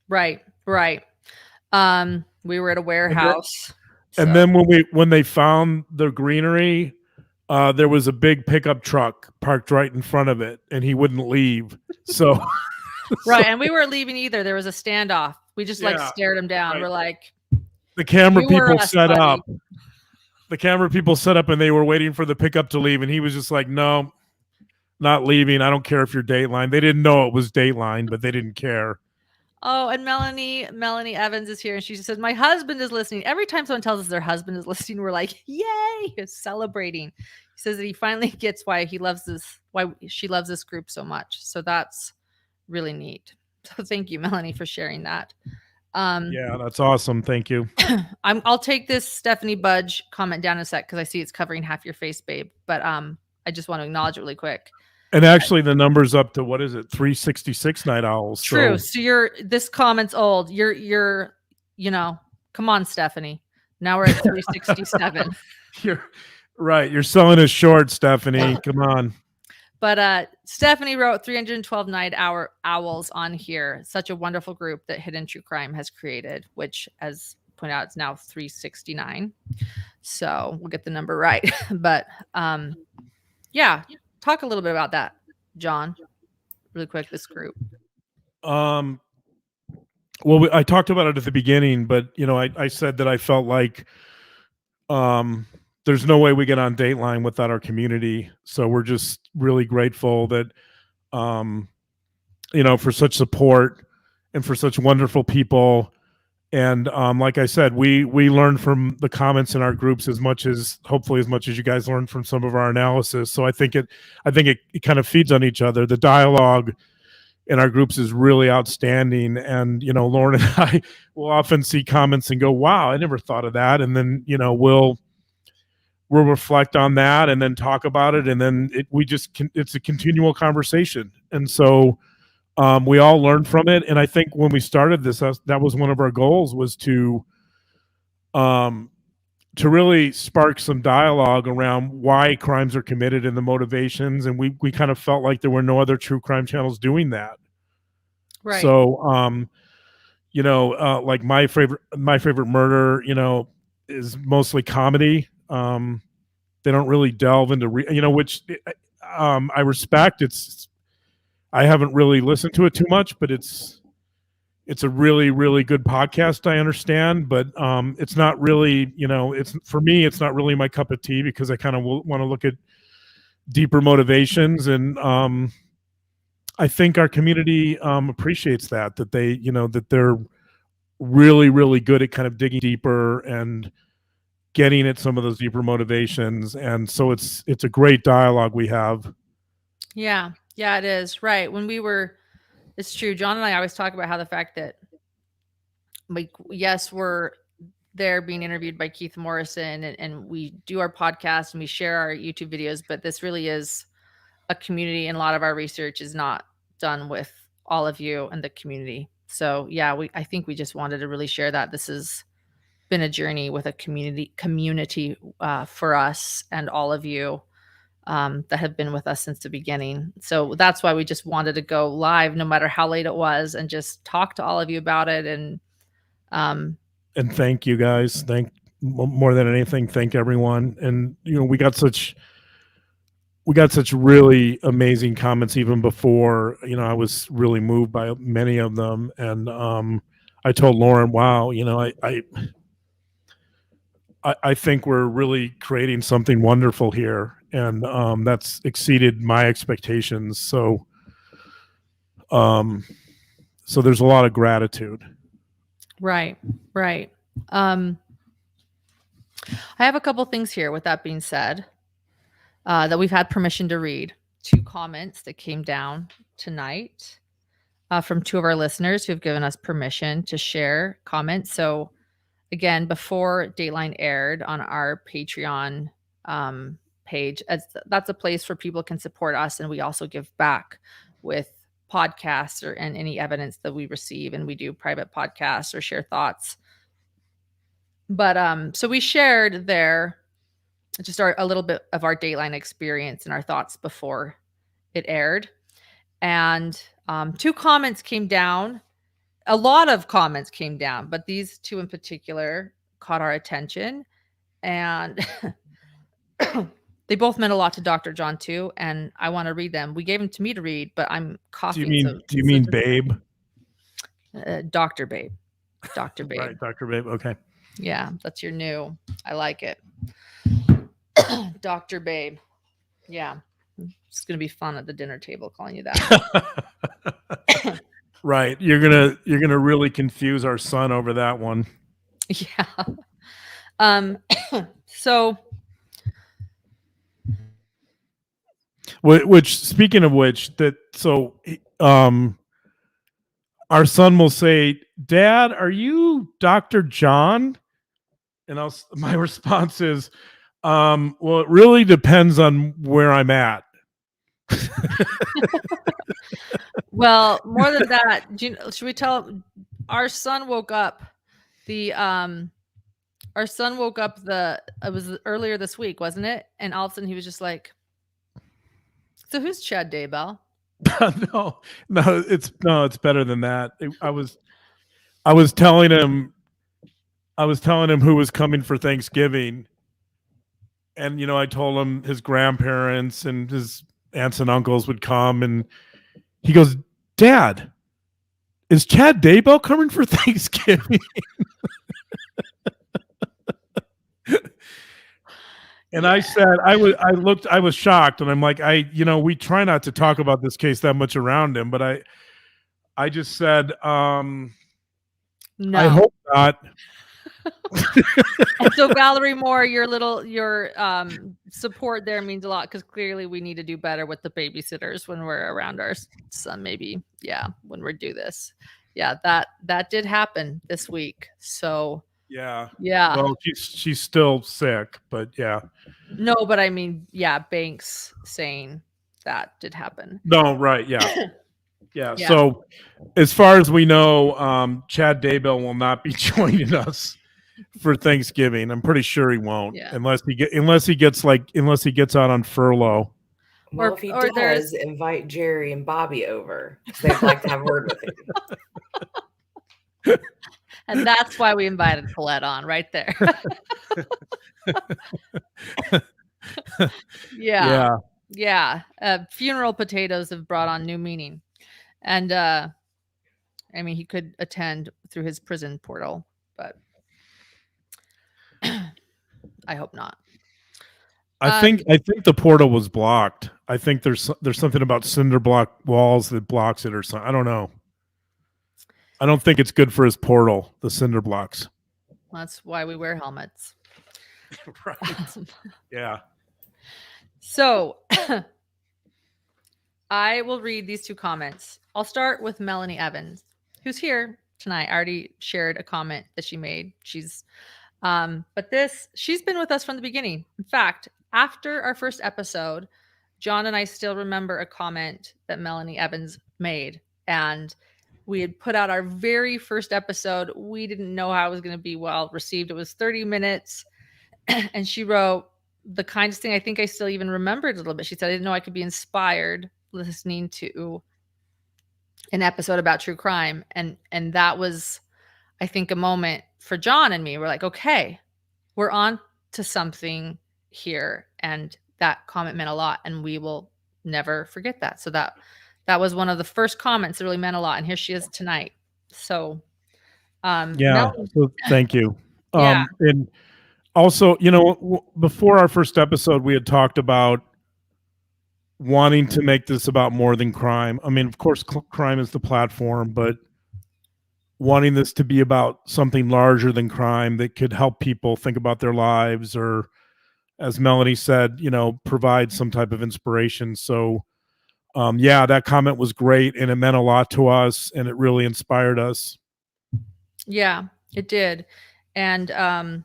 Right. We were at a warehouse. And then when they found the greenery, there was a big pickup truck parked right in front of it, and he wouldn't leave. So right, and we weren't leaving either. There was a standoff. We just stared him down. Right. We're like, the camera people set up. The camera people set up, and they were waiting for the pickup to leave, and he was just like, "No, not leaving. I don't care if you're Dateline." They didn't know it was Dateline, but they didn't care. Oh, and Melanie Evans is here, and she says, "My husband is listening." Every time someone tells us their husband is listening, we're like, "Yay!" Celebrating. He says that he finally gets why she loves this group so much. So that's really neat. So thank you, Melanie, for sharing that. Yeah, that's awesome. Thank you. I'll take this Stephanie Budge comment down in a sec because I see it's covering half your face, babe. But I just want to acknowledge it really quick. And actually, the number's up to, what is it, 366 night owls. True. So this comment's old. You're come on, Stephanie. Now we're at 367. You're right. You're selling us short, Stephanie. Come on. But Stephanie wrote 312 night owls on here. Such a wonderful group that Hidden True Crime has created, which, as pointed out, it's now 369. So we'll get the number right. But yeah. Talk a little bit about that, John, really quick, this group. Well, I talked about it at the beginning, but, I said that I felt like there's no way we get on Dateline without our community. So we're just really grateful that, for such support and for such wonderful people. And like I said, we learned from the comments in our groups hopefully as much as you guys learned from some of our analysis. So I think it kind of feeds on each other. The dialogue in our groups is really outstanding. And, Lauren and I will often see comments and go, wow, I never thought of that. And then, we'll reflect on that and then talk about it. And then it's a continual conversation. And so we all learned from it. And I think when we started this, that was one of our goals, was to really spark some dialogue around why crimes are committed and the motivations. And we kind of felt like there were no other true crime channels doing that. Right. So, like my favorite murder, is mostly comedy. They don't really delve into, which I respect. I haven't really listened to it too much, but it's a really, really good podcast. I understand, but it's not really, it's for me, it's not really my cup of tea because I kind of want to look at deeper motivations. And I think our community appreciates that they, that they're really, really good at kind of digging deeper and getting at some of those deeper motivations. And so it's a great dialogue we have. Yeah, it is. Right. It's true. John and I always talk about how the fact that, like, yes, we're there being interviewed by Keith Morrison and we do our podcast and we share our YouTube videos, but this really is a community, and a lot of our research is not done with all of you and the community. So yeah, I think we just wanted to really share that this has been a journey with a community for us and all of you that have been with us since the beginning. So that's why we just wanted to go live, no matter how late it was, and just talk to all of you about it. And thank you guys. More than anything, thank everyone. And we got such really amazing comments even before. I was really moved by many of them. And I told Lauren, wow, I think we're really creating something wonderful here, and that's exceeded my expectations. So there's a lot of gratitude. Right. I have a couple things here. With that being said, that we've had permission to read 2 comments that came down tonight from 2 of our listeners who have given us permission to share comments. So again, before Dateline aired on our Patreon page, that's a place where people can support us, and we also give back with podcasts and any evidence that we receive, and we do private podcasts or share thoughts. But so we shared there just a little bit of our Dateline experience and our thoughts before it aired. And 2 comments came down. A lot of comments came down, but these 2 in particular caught our attention. And they both meant a lot to Dr. John too. And I want to read them. We gave them to me to read, but I'm coughing. Do you mean Babe? Dr. Babe. Dr. Babe. Right, Dr. Babe. Okay. Yeah, that's your new. I like it. Dr. Babe. Yeah. It's going to be fun at the dinner table calling you that. Right. You're going to really confuse our son over that one. Yeah. So which speaking of which, our son will say, "Dad, are you Dr. John?" And my response is, well, it really depends on where I'm at. Well, more than that, should we tell? Our son woke up. It was earlier this week, wasn't it? And all of a sudden he was just like, "So who's Chad Daybell?" No, it's better than that. I was telling him who was coming for Thanksgiving. And, I told him his grandparents and his aunts and uncles would come, and he goes, "Dad, is Chad Daybell coming for Thanksgiving?" And I said, I was shocked, and I'm like, we try not to talk about this case that much around him, but I just said, no. I hope not. And so Valerie Moore, your support there means a lot, because clearly we need to do better with the babysitters when we're around our son. Maybe, when we do this, that did happen this week. So yeah. Well, she's still sick, but yeah. No, but I mean, Banks saying that did happen. No, right, yeah. Yeah. So, as far as we know, Chad Daybell will not be joining us for Thanksgiving. I'm pretty sure he won't, unless he gets out on furlough. Well, if he does, invite Jerry and Bobby over, because they'd like to have a word with him. And that's why we invited Colette on right there. Yeah. Yeah. Yeah. Funeral potatoes have brought on new meaning. And I mean, he could attend through his prison portal, but I hope not. I think the portal was blocked. I think there's something about cinder block walls that blocks it or something. I don't know. I don't think it's good for his portal, the cinder blocks. That's why we wear helmets. Right. Yeah. So I will read these 2 comments. I'll start with Melanie Evans, who's here tonight. I already shared a comment that she made. She's she's been with us from the beginning. In fact, after our first episode, John and I still remember a comment that Melanie Evans made. And we had put out our very first episode. We didn't know how it was going to be well received. It was 30 minutes. And she wrote the kindest thing. I think I still even remembered a little bit. She said, I didn't know I could be inspired listening to an episode about true crime. And that was, I think, a moment for John and me. We're like, okay, we're on to something here. And that comment meant a lot. And we will never forget that. So that was one of the first comments that really meant a lot. And here she is tonight. So Yeah. So thank you. Yeah. And also, before our first episode, we had talked about wanting to make this about more than crime. I mean, of course, crime is the platform, but wanting this to be about something larger than crime that could help people think about their lives, or, as Melanie said, provide some type of inspiration. So, yeah, that comment was great, and it meant a lot to us, and it really inspired us. Yeah, it did. And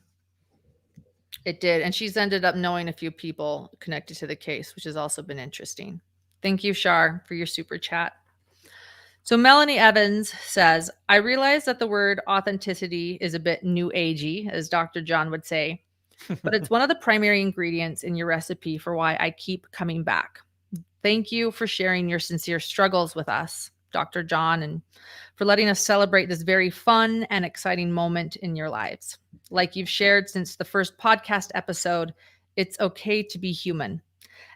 it did. And she's ended up knowing a few people connected to the case, which has also been interesting. Thank you, Shar, for your super chat. So Melanie Evans says, I realize that the word authenticity is a bit new agey, as Dr. John would say, but it's one of the primary ingredients in your recipe for why I keep coming back. Thank you for sharing your sincere struggles with us, Dr. John, and for letting us celebrate this very fun and exciting moment in your lives. Like you've shared since the first podcast episode, it's okay to be human.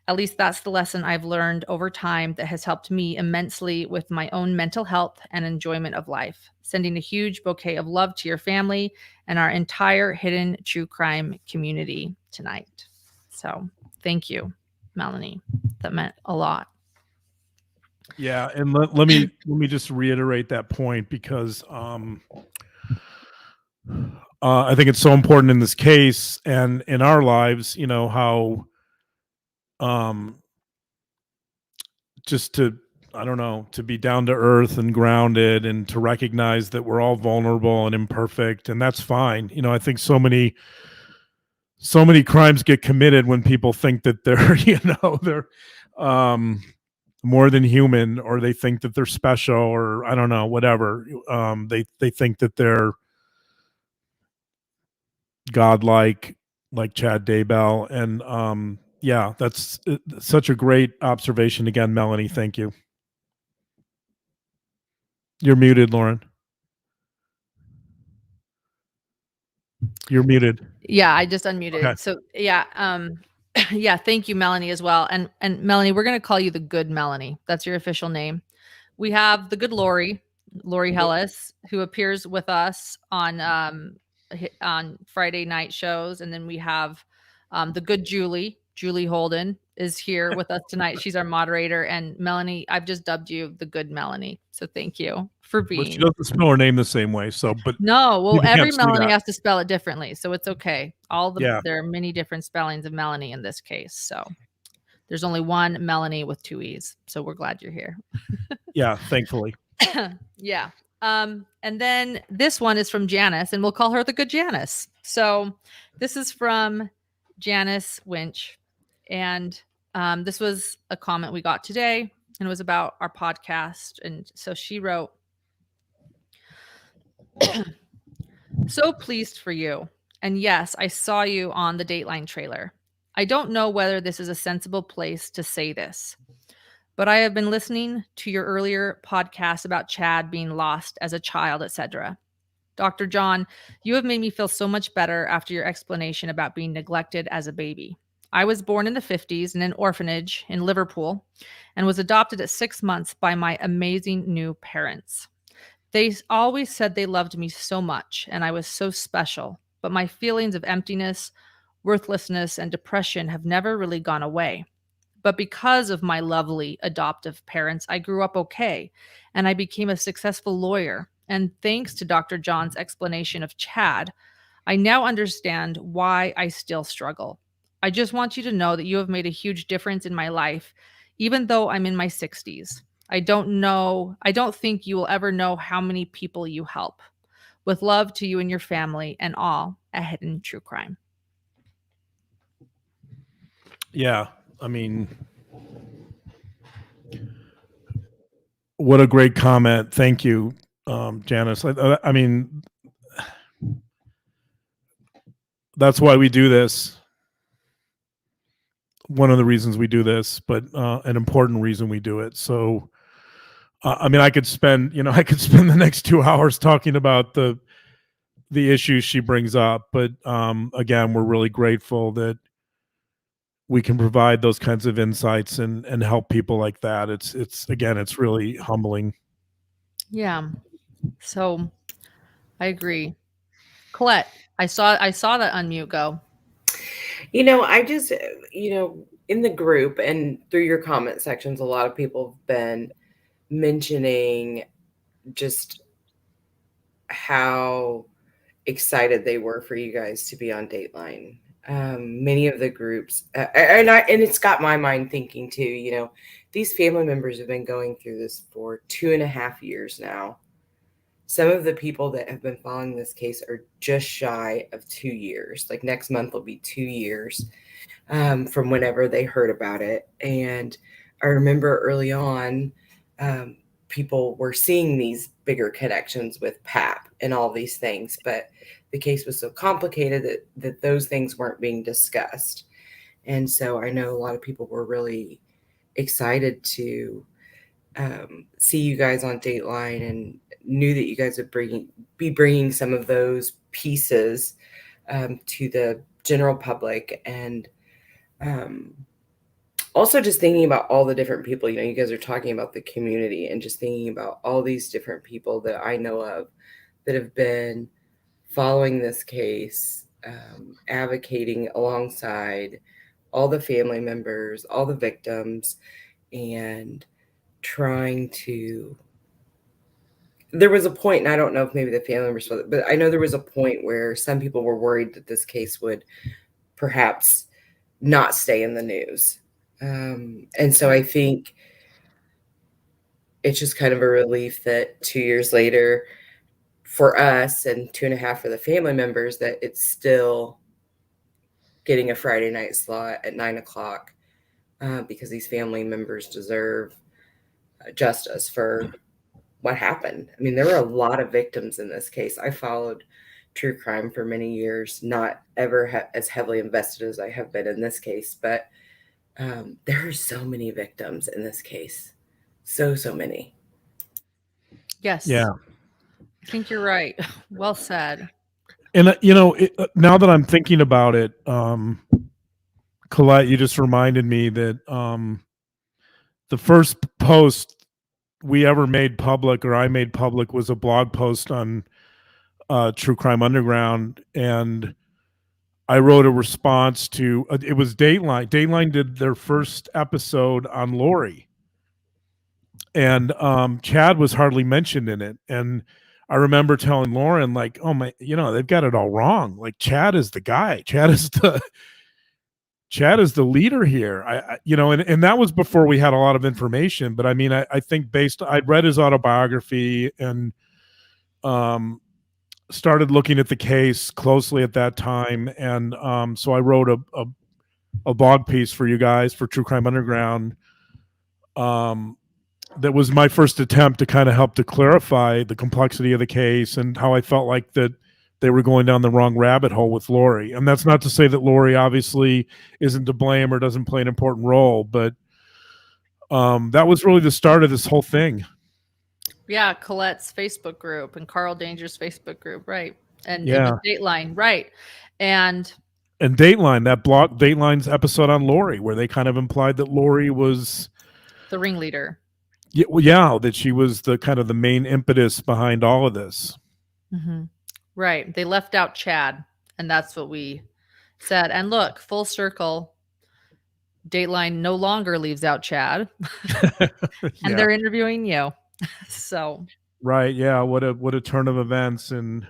At least that's the lesson I've learned over time that has helped me immensely with my own mental health and enjoyment of life. Sending a huge bouquet of love to your family and our entire hidden true crime community tonight. So thank you, Melanie. That meant a lot. Yeah, and let me just reiterate that point, because I think it's so important in this case and in our lives, how just to, I don't know, to be down to earth and grounded, and to recognize that we're all vulnerable and imperfect, and that's fine. I think so many crimes get committed when people think that they're, they're more than human, or they think that they're special, or I don't know, whatever. They think that they're godlike, like Chad Daybell. And yeah, that's such a great observation again, Melanie. Thank you. You're muted, Lauren. You're muted. Yeah, I just unmuted. Okay. So yeah, yeah, thank you, Melanie, as well. And Melanie, we're gonna call you the good Melanie. That's your official name. We have the good Lori Hellis, who appears with us on Friday night shows, and then we have the good Julie Holden is here with us tonight. She's our moderator, and Melanie, I've just dubbed you the good Melanie. So thank you for being. But she doesn't spell her name the same way. So, but no, well, every Melanie that. has to spell it differently, so it's okay. There are many different spellings of Melanie in this case. So there's only one Melanie with 2 E's. So we're glad you're here. Yeah, thankfully. Yeah. And then this one is from Janice, and we'll call her the good Janice. So this is from Janice Winch. And this was a comment we got today, and it was about our podcast. And so she wrote, so pleased for you. And yes, I saw you on the Dateline trailer. I don't know whether this is a sensible place to say this, but I have been listening to your earlier podcast about Chad being lost as a child, etc. Dr. John, you have made me feel so much better after your explanation about being neglected as a baby. I was born in the 50s in an orphanage in Liverpool and was adopted at 6 months by my amazing new parents. They always said they loved me so much and I was so special, but my feelings of emptiness, worthlessness, and depression have never really gone away. But because of my lovely adoptive parents, I grew up okay and I became a successful lawyer. And thanks to Dr. John's explanation of Chad, I now understand why I still struggle. I just want you to know that you have made a huge difference in my life, even though I'm in my 60s. I don't think you will ever know how many people you help. With love to you and your family and all at Hidden True Crime. Yeah. I mean, what a great comment. Thank you, Janice. I mean, that's why we do this. One of the reasons we do this, but an important reason we do it. So, I mean, I could spend the next 2 hours talking about the issues she brings up, but again, we're really grateful that we can provide those kinds of insights and help people like that. It's really humbling. Yeah. So I agree. Colette, I saw that unmute go. I just, in the group and through your comment sections, a lot of people have been mentioning just how excited they were for you guys to be on Dateline. Many of the groups, and it's got my mind thinking too. These family members have been going through this for 2.5 years now. Some of the people that have been following this case are just shy of 2 years. Like next month will be 2 years from whenever they heard about it. And I remember early on, people were seeing these bigger connections with PAP and all these things, but the case was so complicated that those things weren't being discussed. And so I know a lot of people were really excited to see you guys on Dateline and knew that you guys would be bringing some of those pieces to the general public. And also just thinking about all the different people, you guys are talking about the community and just thinking about all these different people that I know of that have been following this case, advocating alongside all the family members, all the victims, and trying to. There was a point, and I don't know if maybe the family members felt it, but I know there was a point where some people were worried that this case would perhaps not stay in the news. And so I think it's just kind of a relief that 2 years later for us and 2.5 for the family members, that it's still getting a Friday night slot at 9:00 because these family members deserve justice for what happened. I mean, there were a lot of victims in this case. I followed true crime for many years, not ever as heavily invested as I have been in this case, but there are so many victims in this case. So many. Yes. Yeah. I think you're right. Well said. And now that I'm thinking about it, Colette, you just reminded me that the first post we ever made public, or I made public, was a blog post on True Crime Underground, and I wrote a response to it was Dateline. Dateline did their first episode on Lori, and Chad was hardly mentioned in it. And I remember telling Lauren, like, "Oh my, they've got it all wrong. Like, Chad is the guy. Chad is the leader here." And that was before we had a lot of information. But I mean, I think I'd read his autobiography and started looking at the case closely at that time. And so I wrote a blog piece for you guys for True Crime Underground. That was my first attempt to kind of help to clarify the complexity of the case and how I felt like that they were going down the wrong rabbit hole with Lori. And that's not to say that Lori obviously isn't to blame or doesn't play an important role, but that was really the start of this whole thing. Yeah, Colette's Facebook group and Carl Danger's Facebook group, right? And yeah, Dateline, right? And And Dateline, that block, Dateline's episode on Lori, where they kind of implied that Lori was, The ringleader. yeah, well, yeah, that she was the kind of the main impetus behind all of this. Mm-hmm. Right. They left out Chad, and that's what we said. And look, full circle. Dateline no longer leaves out Chad, and Yeah. they're interviewing you. So Right. Yeah. What a turn of events in,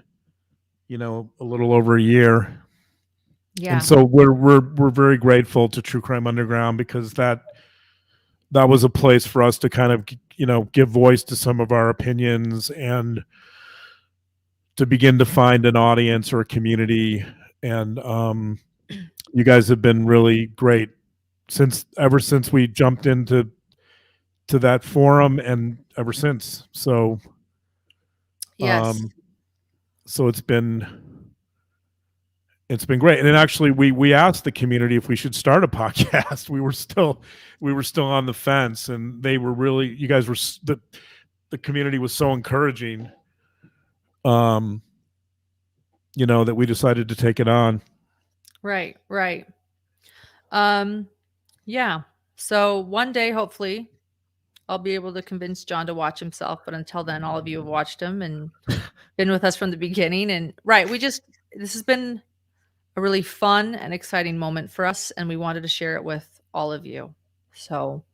a little over a year. yeah, And so we're very grateful to True Crime Underground, because that was a place for us to kind of, give voice to some of our opinions and to begin to find an audience or a community. And you guys have been really great ever since we jumped into that forum, and ever since. So yes, so it's been great. And then actually we asked the community if we should start a podcast. We were still on the fence, and they were really, you guys were, the community was so encouraging, that we decided to take it on. right. Yeah. So one day, hopefully, I'll be able to convince John to watch himself. But until then, all of you have watched him and been with us from the beginning. And right, this has been a really fun and exciting moment for us, and we wanted to share it with all of you. So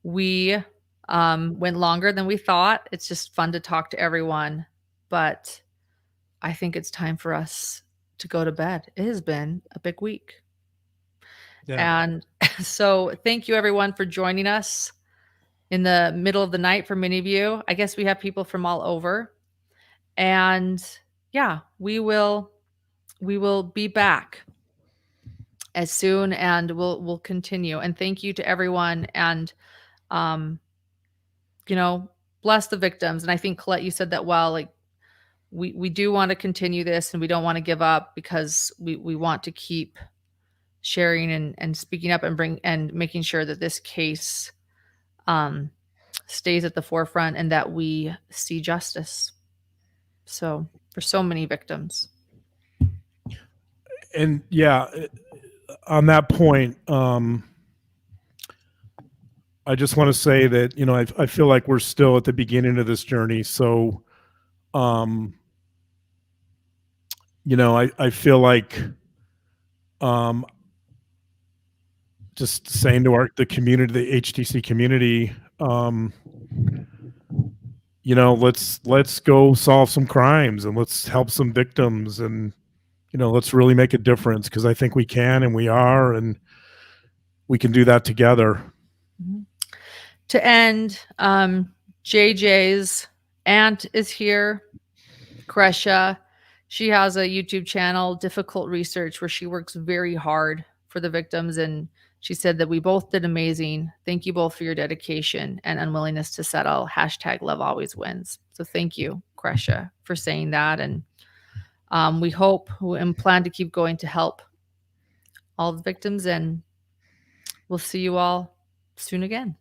we went longer than we thought. It's just fun to talk to everyone, but I think it's time for us to go to bed. It has been a big week. Yeah. And so thank you everyone for joining us in the middle of the night. For many of you, I guess we have people from all over. And yeah, we will be back as soon, and we'll continue. And thank you to everyone. And bless the victims. And I think, Colette, you said that well. Like, we do want to continue this, and we don't want to give up, because we want to keep sharing and speaking up and making sure that this case stays at the forefront, and that we see justice. So for so many victims. And yeah, on that point, I just want to say that, I feel like we're still at the beginning of this journey. So, I feel like, just saying to the community, the HTC community, let's go solve some crimes, and let's help some victims, and, let's really make a difference, because I think we can, and we are, and we can do that together. Mm-hmm. To end, JJ's aunt is here, Kresha. She has a YouTube channel, Difficult Research, where she works very hard for the victims. And she said that we both did amazing. Thank you both for your dedication and unwillingness to settle. #LoveAlwaysWins. So thank you, Kresha, for saying that. And we hope and plan to keep going to help all the victims. And we'll see you all soon again.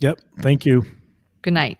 Yep. Thank you. Good night.